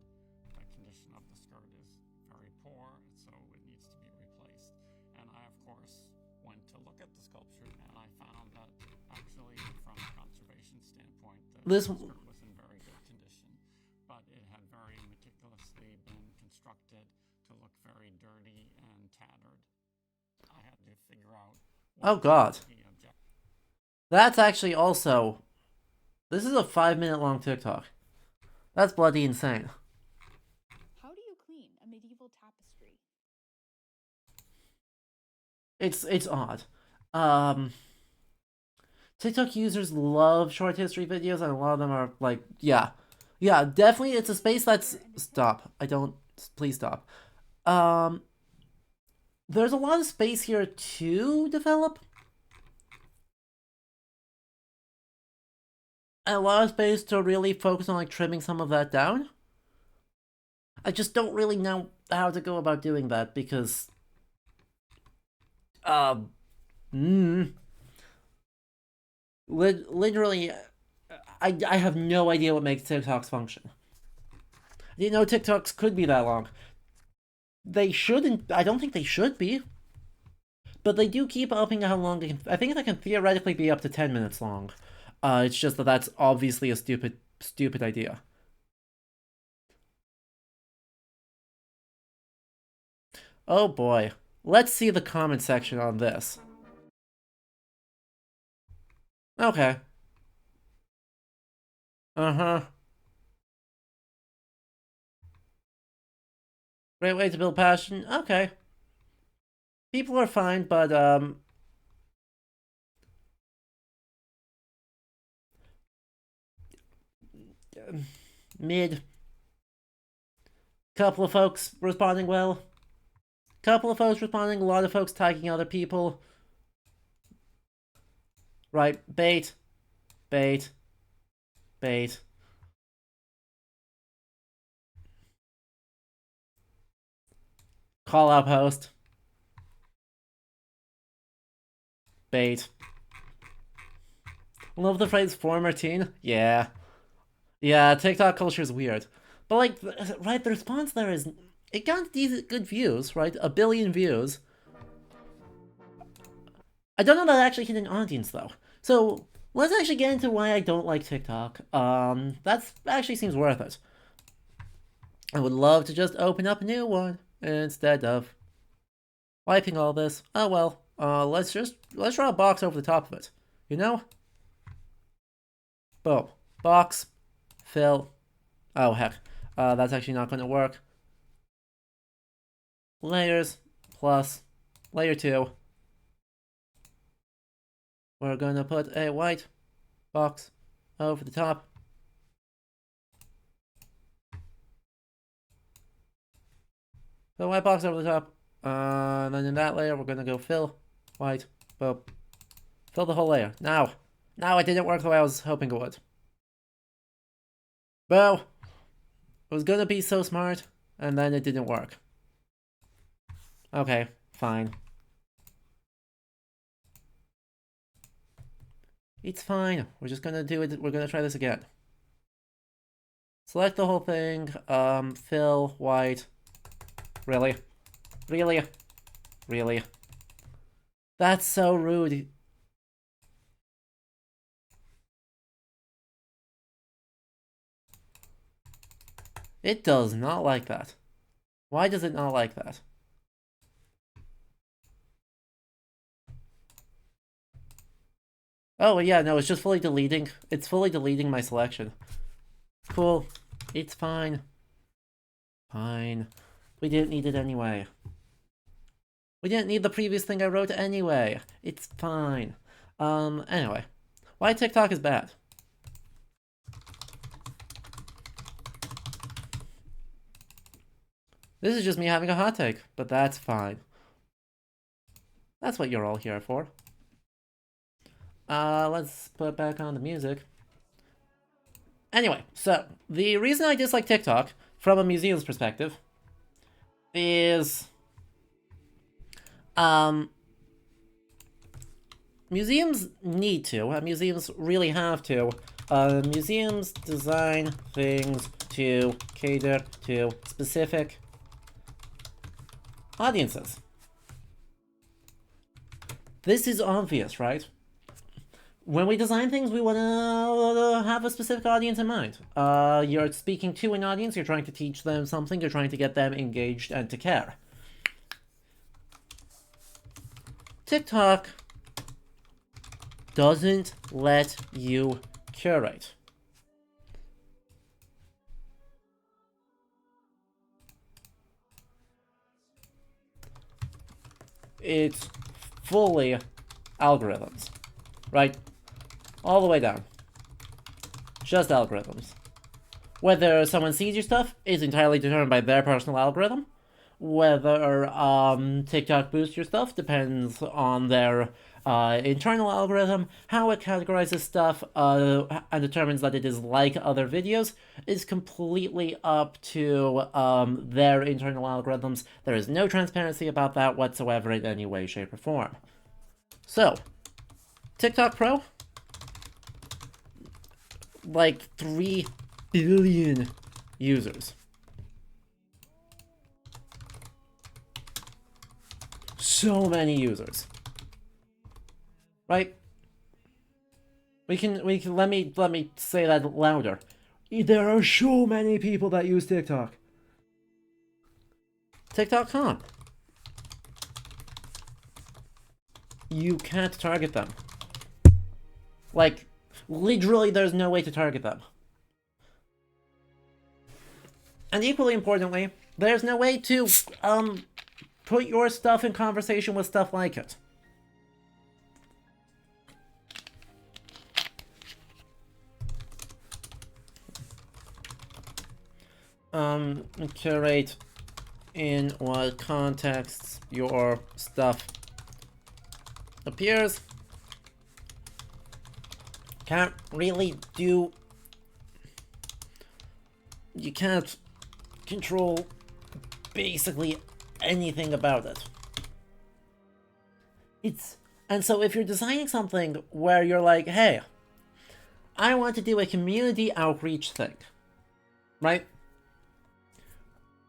the condition of the skirt is very poor, so it needs to be replaced. And I, of course, went to look at the sculpture, and I found that actually, from a conservation standpoint, the This skirt was in very good condition, but it had very meticulously been constructed to look very dirty and tattered. I had to figure out Oh what god. the objective. That's actually also. This is a 5-minute long TikTok. That's bloody insane. How do you clean a medieval tapestry? It's odd. Um TikTok users love short history videos, and a lot of them are like, yeah. Yeah, definitely it's a space that's stop. I don't please stop. Um there's a lot of space here to develop. And a lot of space to really focus on like trimming some of that down. I just don't really know how to go about doing that because um mm, literally I have no idea what makes TikToks function. I didn't know TikToks could be that long. They shouldn't. I don't think they should be. But they do keep upping how long they can. I think they can theoretically be up to 10 minutes long. It's just that that's obviously a stupid idea. Oh boy. Let's see the comment section on this. Okay. Uh-huh. Great way to build passion. Okay. People are fine, but mid. Couple of folks responding well. Couple of folks responding, a lot of folks tagging other people. Right, bait. Bait. Bait. Call out post. Bait. Love the phrase former teen. Yeah. Yeah, TikTok culture is weird. But like, right, the response there is, it got these good views, right? 1 billion views. I don't know that actually hit an audience though. So let's actually get into why I don't like TikTok. That actually seems worth it. I would love to just open up a new one instead of wiping all this. Oh well. Let's draw a box over the top of it. You know? Boom. Box. Fill. Oh heck. That's actually not going to work. Layers plus layer 2. We're going to put a white box over the top. The white box over the top. And then in that layer, we're going to go fill white. Boom. Fill the whole layer. Now it didn't work the way I was hoping it would. Boo. It was going to be so smart, and then it didn't work. Okay, fine. It's fine. We're just gonna do it. We're gonna try this again. Select the whole thing. Fill white. Really? Really? Really? That's so rude. It does not like that. Why does it not like that? Oh, yeah, no, it's just fully deleting. It's fully deleting my selection. Cool. It's fine. Fine. We didn't need it anyway. We didn't need the previous thing I wrote anyway. It's fine. Anyway. Why TikTok is bad? This is just me having a hot take, but that's fine. That's what you're all here for. Let's put back on the music. Anyway, so the reason I dislike TikTok from a museum's perspective is museums need to, museums really have to, museums design things to cater to specific audiences. This is obvious, right? When we design things, we want to have a specific audience in mind. You're speaking to an audience, you're trying to teach them something, you're trying to get them engaged and to care. TikTok doesn't let you curate. It's fully algorithms, right? All the way down. Just algorithms. Whether someone sees your stuff is entirely determined by their personal algorithm. Whether TikTok boosts your stuff depends on their internal algorithm. How it categorizes stuff and determines that it is like other videos is completely up to their internal algorithms. There is no transparency about that whatsoever in any way, shape, or form. So, TikTok Pro, like 3 billion users. So many users. Right? We can let me say that louder. There are so many people that use TikTok. TikTok can't. You can't target them. Like, literally there's no way to target them. And equally importantly, there's no way to put your stuff in conversation with stuff like it. Curate in what contexts your stuff appears. Can't really do... You can't control basically anything about it. And so if you're designing something where you're like, hey, I want to do a community outreach thing, right?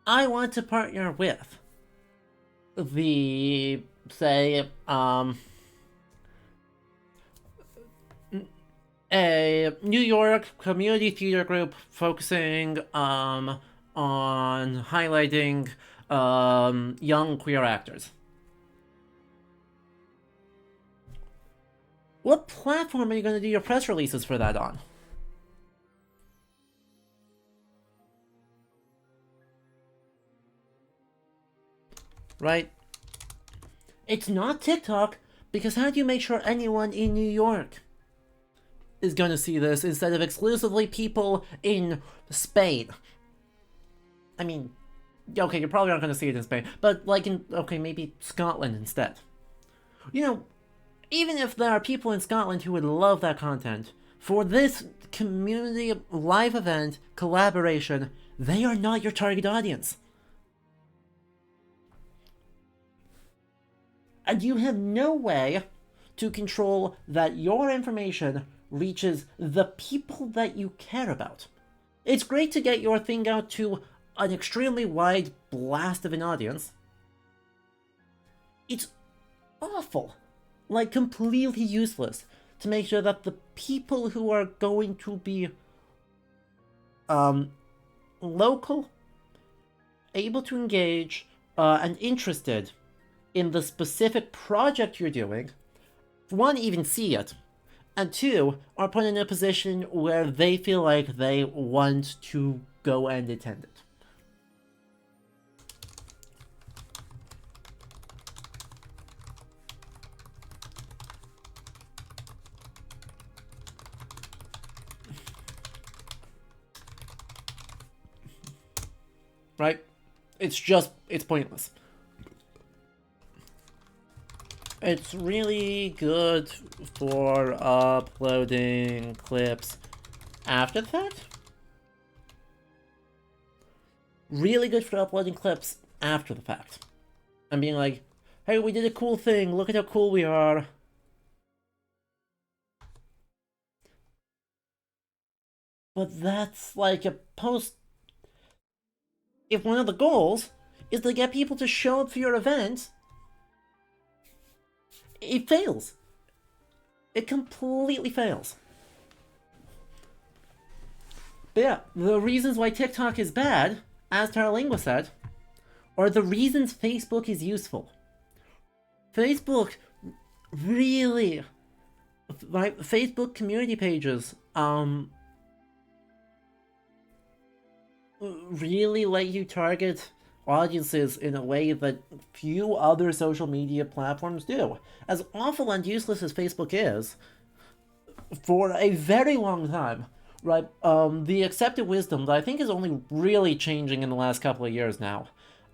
I want to partner with the, say, a New York community theater group focusing on highlighting young queer actors. What platform are you going to do your press releases for that on? Right? It's not TikTok, because how do you make sure anyone in New York is going to see this instead of exclusively people in Spain? I mean, okay, you're probably not going to see it in Spain, but like in, okay, maybe Scotland instead. You know, even if there are people in Scotland who would love that content, for this community live event collaboration, they are not your target audience. And you have no way to control that your information reaches the people that you care about. It's great to get your thing out to an extremely wide blast of an audience. It's awful, like completely useless, to make sure that the people who are going to be local, able to engage, and interested in the specific project you're doing, one, even see it, and two, are put in a position where they feel like they want to go and attend it. Right? It's pointless. It's really good for uploading clips after the fact. Really good for uploading clips after the fact. And being like, hey, we did a cool thing, look at how cool we are. But that's like a post... If one of the goals is to get people to show up for your event, it fails. It completely fails. But yeah, the reasons why TikTok is bad, as Terralingua said, are the reasons Facebook is useful. Facebook really... Like, Facebook community pages, really let you target audiences in a way that few other social media platforms do. As awful and useless as Facebook is, for a very long time, right, the accepted wisdom that I think is only really changing in the last couple of years now.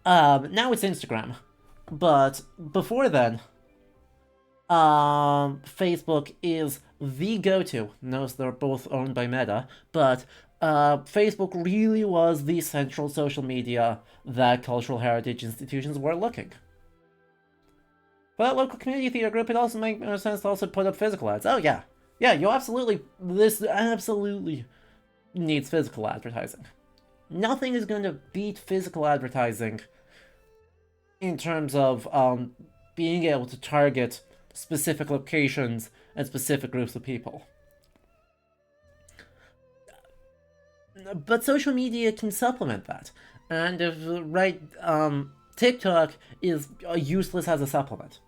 Now it's Instagram. But before then, Facebook is the go-to. Notice they're both owned by Meta, but Facebook really was the central social media that cultural heritage institutions were looking. For that local community theater group, it also makes more sense to also put up physical ads. Oh yeah. Yeah, this absolutely needs physical advertising. Nothing is going to beat physical advertising in terms of being able to target specific locations and specific groups of people. But social media can supplement that. And if right, TikTok is useless as a supplement.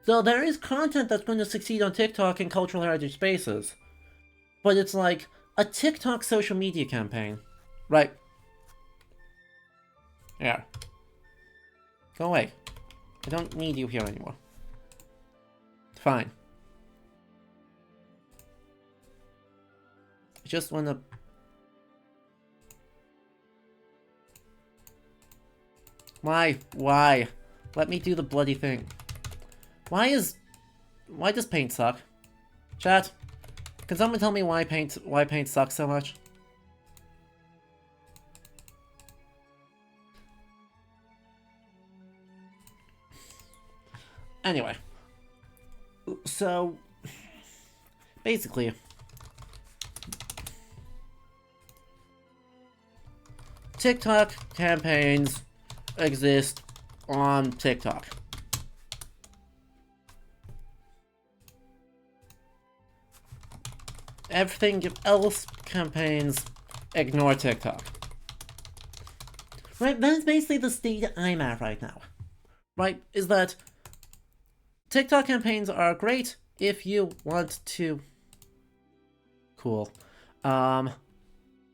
So there is content that's going to succeed on TikTok in cultural heritage spaces. But it's like a TikTok social media campaign. Right. Yeah. Go away. I don't need you here anymore. Fine. I just wanna... Why? Why? Let me do the bloody thing. Why does paint suck? Chat, can someone tell me why paint sucks so much? Anyway. So, basically, TikTok campaigns exist on TikTok. Everything else campaigns ignore TikTok. Right, that's basically the state I'm at right now. Right, is that TikTok campaigns are great if you want to... Cool.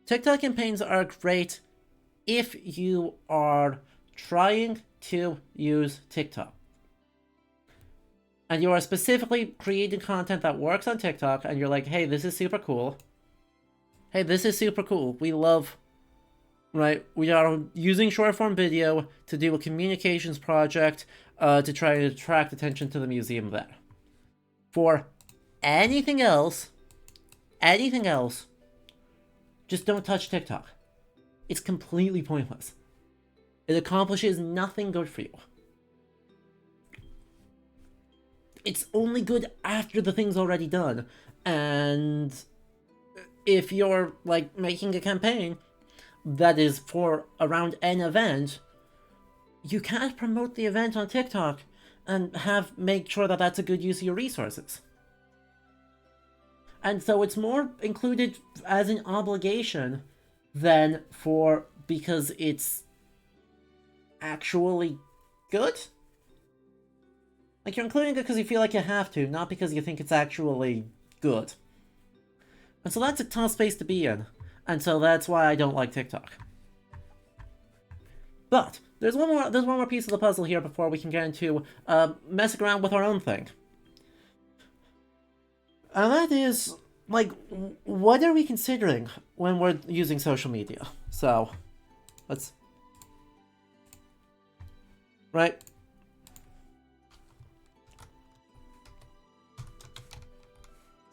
TikTok campaigns are great if you are trying to use TikTok. And you are specifically creating content that works on TikTok, and you're like, hey, this is super cool. Hey, this is super cool. We love... Right, we are using short-form video to do a communications project to try to attract attention to the museum there. For anything else, just don't touch TikTok. It's completely pointless. It accomplishes nothing good for you. It's only good after the thing's already done. And if you're, like, making a campaign that is for around an event, you can't promote the event on TikTok and make sure that that's a good use of your resources. And so it's more included as an obligation than because it's actually good. Like, you're including it because you feel like you have to, not because you think it's actually good. And so that's a tough space to be in. And so that's why I don't like TikTok. But there's one more piece of the puzzle here before we can get into messing around with our own thing. And that is, like, what are we considering when we're using social media? So, let's... Right?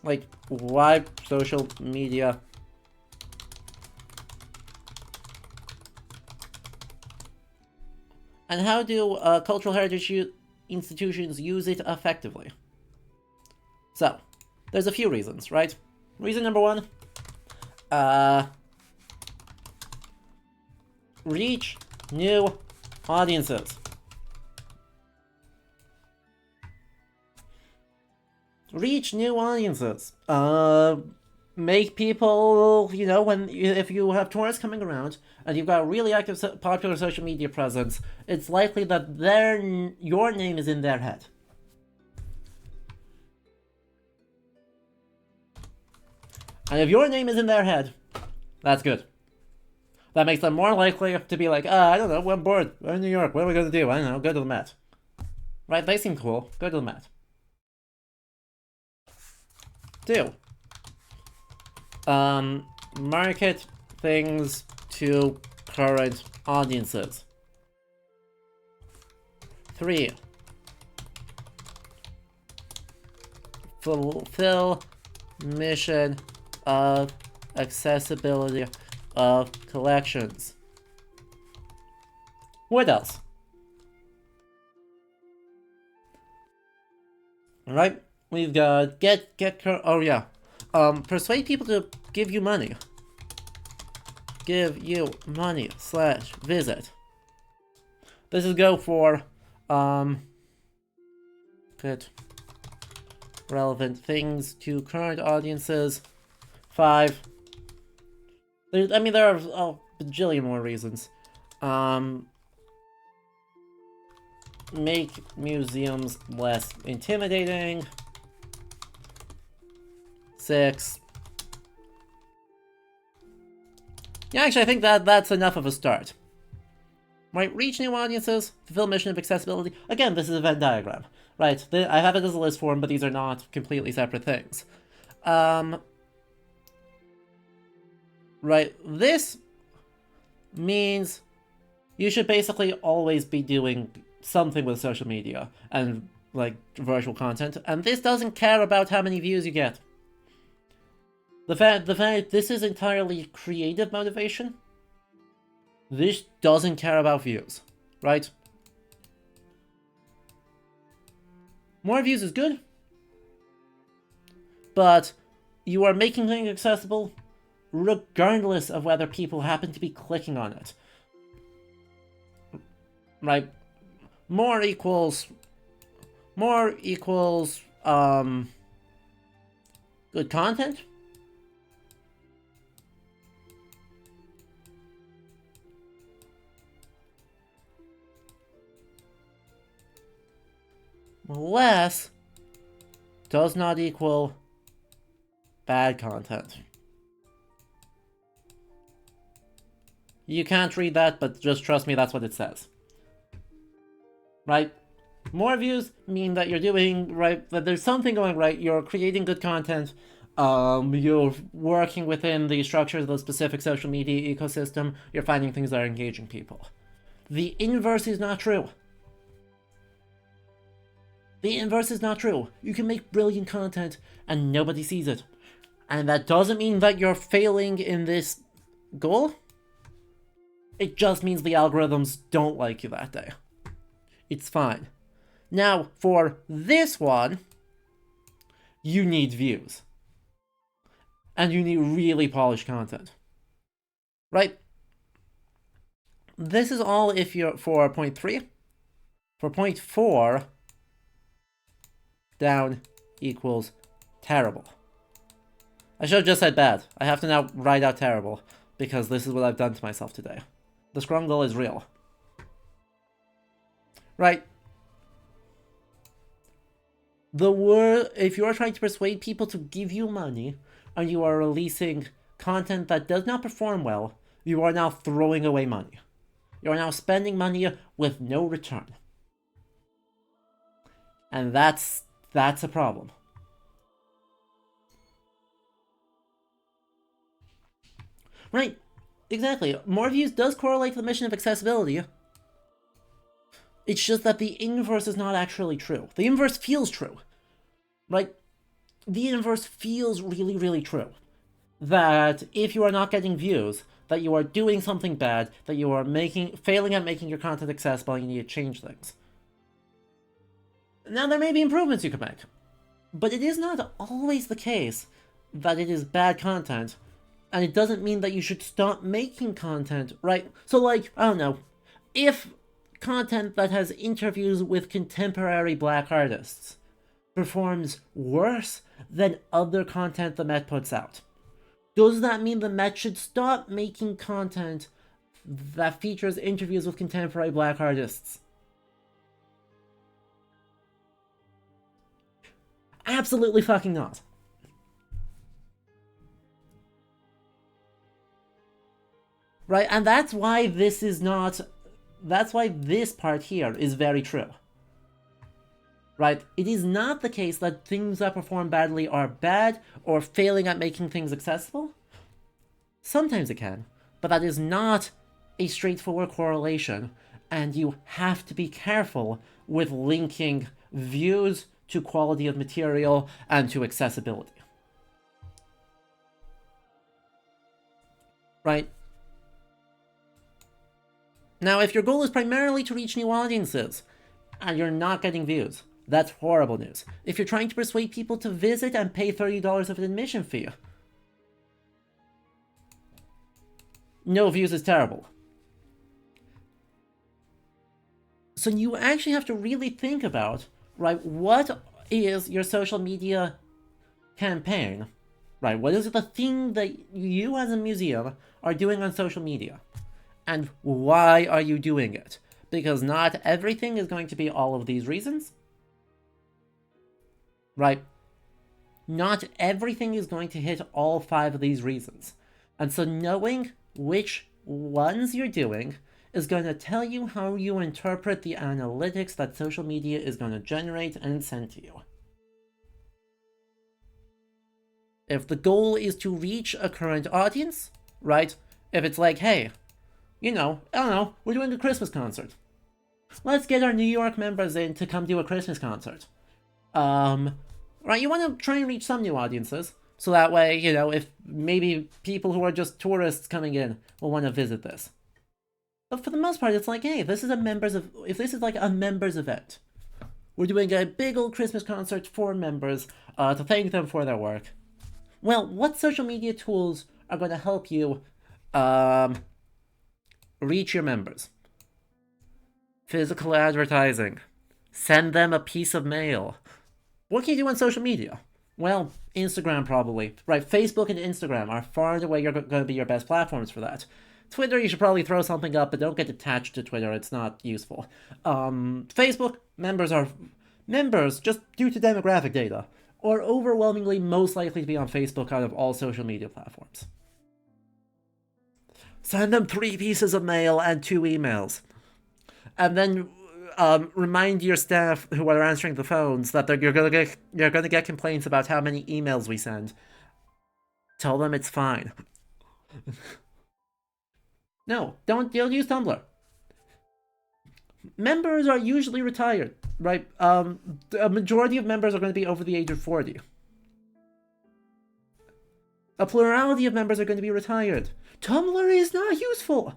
Like, why social media? And how do cultural heritage institutions use it effectively? So, there's a few reasons, right? Reason number one, reach new audiences. Reach new audiences. Make people, you know, if you have tourists coming around and you've got a really active, popular social media presence, it's likely that your name is in their head. And if your name is in their head, that's good. That makes them more likely to be like, I don't know, we're bored, we're in New York, what are we going to do? I don't know, go to the Met. Right, they seem cool, go to the Met. 2. Market things to current audiences. 3. Fulfill mission of accessibility of collections. What else? Alright, we've got persuade people to give you money. Give you money / visit. This is go for good relevant things to current audiences. 5. There are a bajillion more reasons. Make museums less intimidating. 6. Yeah, actually, I think that's enough of a start. Right, reach new audiences, fulfill mission of accessibility. Again, this is a Venn diagram, right? I have it as a list form, but these are not completely separate things. Right, this means you should basically always be doing something with social media and, like, virtual content, and this doesn't care about how many views you get. The fact this is entirely creative motivation, this doesn't care about views, right? More views is good, but you are making things accessible regardless of whether people happen to be clicking on it. Right? More equals good content. Less does not equal bad content. You can't read that, but just trust me, that's what it says. Right? More views mean that you're doing right, that there's something going right, you're creating good content, you're working within the structures of the specific social media ecosystem, you're finding things that are engaging people. The inverse is not true. The inverse is not true. You can make brilliant content and nobody sees it. And that doesn't mean that you're failing in this goal. It just means the algorithms don't like you that day. It's fine. Now, for this one, you need views. And you need really polished content. Right? This is all if you're for point 3. For point 4, down equals terrible. I should have just said bad. I have to now write out terrible, because this is what I've done to myself today. The scrungle is real. Right. If you are trying to persuade people to give you money, and you are releasing content that does not perform well, you are now throwing away money. You are now spending money with no return. And that's a problem. Right, exactly. More views does correlate to the mission of accessibility. It's just that the inverse is not actually true. The inverse feels true. Right? the inverse feels really, really true. That if you are not getting views, that you are doing something bad, that you are failing at making your content accessible, and you need to change things. Now, there may be improvements you can make, but it is not always the case that it is bad content, and it doesn't mean that you should stop making content, right? So, like, I don't know, if content that has interviews with contemporary black artists performs worse than other content the Met puts out, does that mean the Met should stop making content that features interviews with contemporary black artists? Absolutely fucking not. Right? And that's why this is not... That's why this part here is very true. Right? It is not the case that things that perform badly are bad or failing at making things accessible. Sometimes it can, but that is not a straightforward correlation, and you have to be careful with linking views to quality of material and to accessibility. Right? Now, if your goal is primarily to reach new audiences, and you're not getting views, that's horrible news. If you're trying to persuade people to visit and pay $30 of an admission fee, no views is terrible. So you actually have to really think about, right, what is your social media campaign? Right, what is the thing that you as a museum are doing on social media? And why are you doing it? Because not everything is going to be all of these reasons. Right? Not everything is going to hit all 5 of these reasons. And so knowing which ones you're doing is going to tell you how you interpret the analytics that social media is going to generate and send to you. If the goal is to reach a current audience, right? If it's like, hey, you know, I don't know, we're doing a Christmas concert. Let's get our New York members in to come do a Christmas concert. Right, you want to try and reach some new audiences, so that way, you know, if maybe people who are just tourists coming in will want to visit this. But for the most part, it's like, hey, if this is like a members event, we're doing a big old Christmas concert for members to thank them for their work. Well, what social media tools are going to help you reach your members? Physical advertising. Send them a piece of mail. What can you do on social media? Well, Instagram probably. Right, Facebook and Instagram are far and away going to be your best platforms for that. Twitter, you should probably throw something up, but don't get attached to Twitter. It's not useful. Facebook, members, just due to demographic data, are overwhelmingly most likely to be on Facebook out of all social media platforms. Send them 3 pieces of mail and 2 emails. And then remind your staff who are answering the phones that you're gonna get complaints about how many emails we send. Tell them it's fine. No, don't use Tumblr. Members are usually retired, right? A majority of members are going to be over the age of 40. A plurality of members are going to be retired. Tumblr is not useful.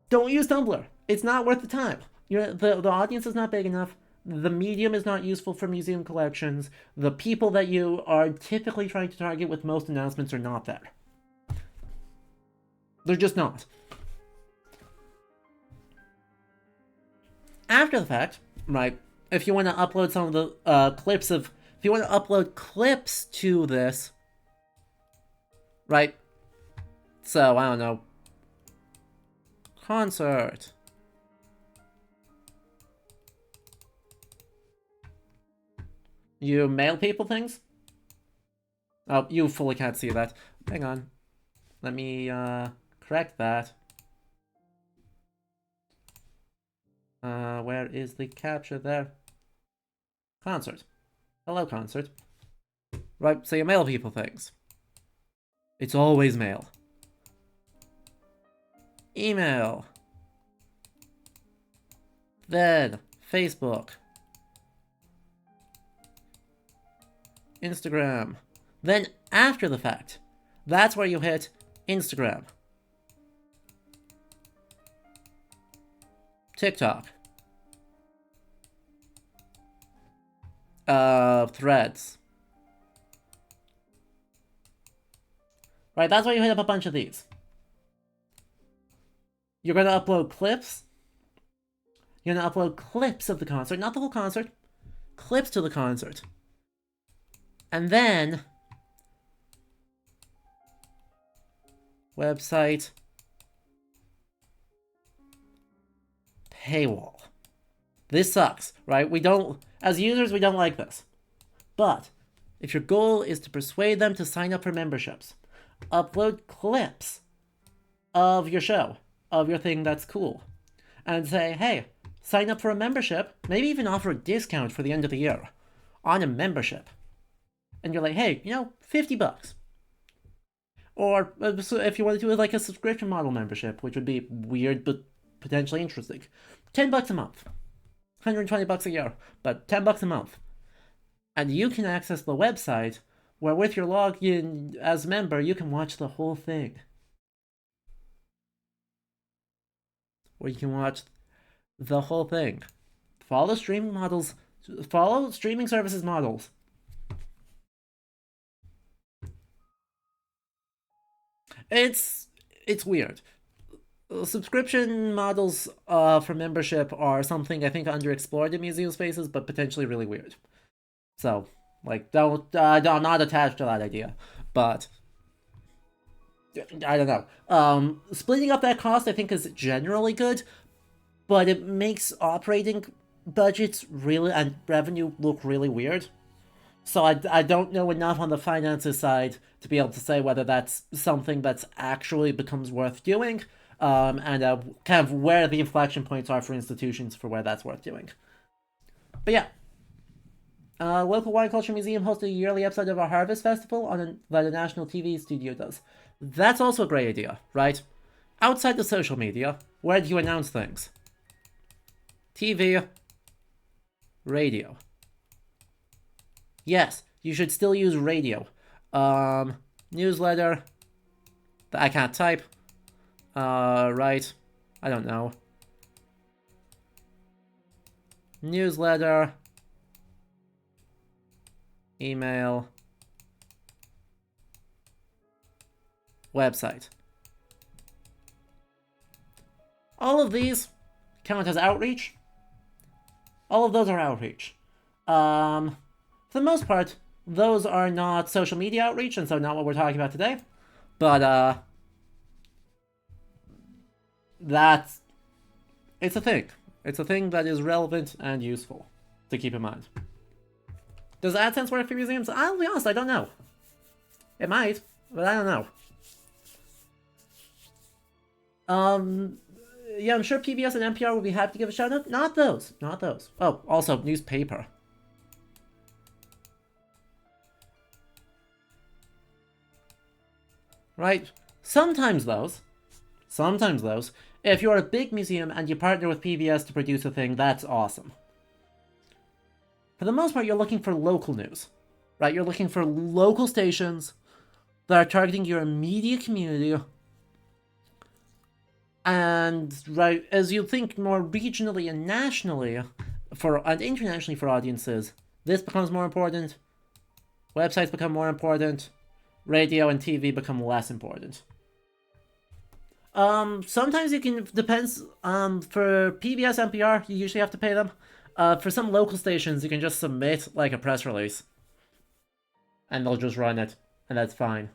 Don't use Tumblr. It's not worth the time. The audience is not big enough. The medium is not useful for museum collections. The people that you are typically trying to target with most announcements are not there. They're just not. After the fact, right, if you want to upload some of the if you want to upload clips to this, right, so, I don't know, concert. You mail people things? Oh, you fully can't see that. Hang on. Let me, correct that. Where is the capture there? Concert. Hello, concert. Right, so you mail people things. It's always mail. Email. Then, Facebook. Instagram. Then after the fact, that's where you hit Instagram, TikTok, Threads. Right, that's why you hit up a bunch of these. You're gonna upload clips. You're gonna upload clips of the concert, not the whole concert. Clips to the concert. And then website paywall. This sucks, right? We don't, as users, we don't like this. But if your goal is to persuade them to sign up for memberships, upload clips of your show, of your thing that's cool, and say, hey, sign up for a membership, maybe even offer a discount for the end of the year on a membership. And you're like, hey, you know, $50. Or if you want to do it like a subscription model membership, which would be weird but potentially interesting, $10 a month, $120 a year, but $10 a month. And you can access the website where with your login as member, you can watch the whole thing. Where you can watch the whole thing. Follow streaming models, follow streaming services models. It's weird. Subscription models for membership are something I think underexplored in museum spaces, but potentially really weird. So, like, I'm not attached to that idea, but I don't know. Splitting up that cost I think is generally good, but it makes operating budgets really and revenue look really weird. So I don't know enough on the finances side to be able to say whether that's something that's actually becomes worth doing, and kind of where the inflection points are for institutions for where that's worth doing. But yeah. Local Wine Culture Museum hosted a yearly episode of our Harvest Festival that a national TV studio does. That's also a great idea, right? Outside the social media, where do you announce things? TV, radio. Yes, you should still use radio. Newsletter. I can't type. Right. I don't know. Newsletter. Email. Website. All of these count as outreach. All of those are outreach. For the most part, those are not social media outreach, and so not what we're talking about today. But, it's a thing. It's a thing that is relevant and useful to keep in mind. Does AdSense work for museums? I'll be honest, I don't know. It might, but I don't know. Yeah, I'm sure PBS and NPR will be happy to give a shout out. Not those. Not those. Oh, also, newspaper. Right? Sometimes those, if you're a big museum and you partner with PBS to produce a thing, that's awesome. For the most part, you're looking for local news, right? You're looking for local stations that are targeting your immediate community. And, right, as you think more regionally and nationally, and internationally for audiences, this becomes more important. Websites become more important. Radio and TV become less important. Sometimes you can, depends, for PBS, NPR, you usually have to pay them. For some local stations, you can just submit, like, a press release. And they'll just run it, and that's fine.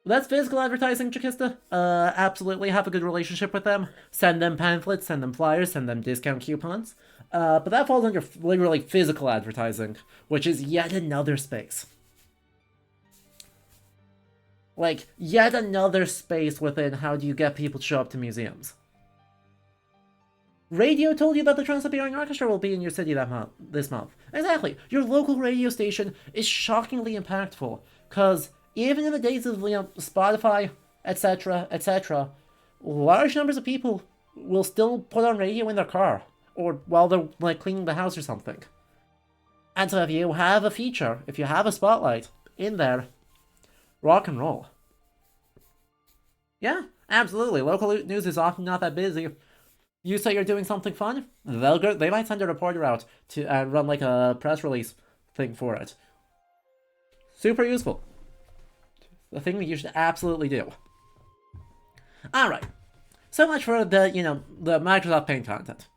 That's physical advertising, Chakista. Absolutely have a good relationship with them. Send them pamphlets, send them flyers, send them discount coupons. But that falls under literally physical advertising, which is yet another space. Like, yet another space within how do you get people to show up to museums. Radio told you that the Trans-Siberian Orchestra will be in your city this month. Exactly. Your local radio station is shockingly impactful, because even in the days of, Spotify, etc., large numbers of people will still put on radio in their car, or while they're, cleaning the house or something. And so if you have a feature, if you have a spotlight in there, rock and roll. Yeah, absolutely. Local news is often not that busy. You say you're doing something fun, they might send a reporter out to run like a press release thing for it. Super useful. The thing that you should absolutely do. Alright. So much for the Microsoft Paint content.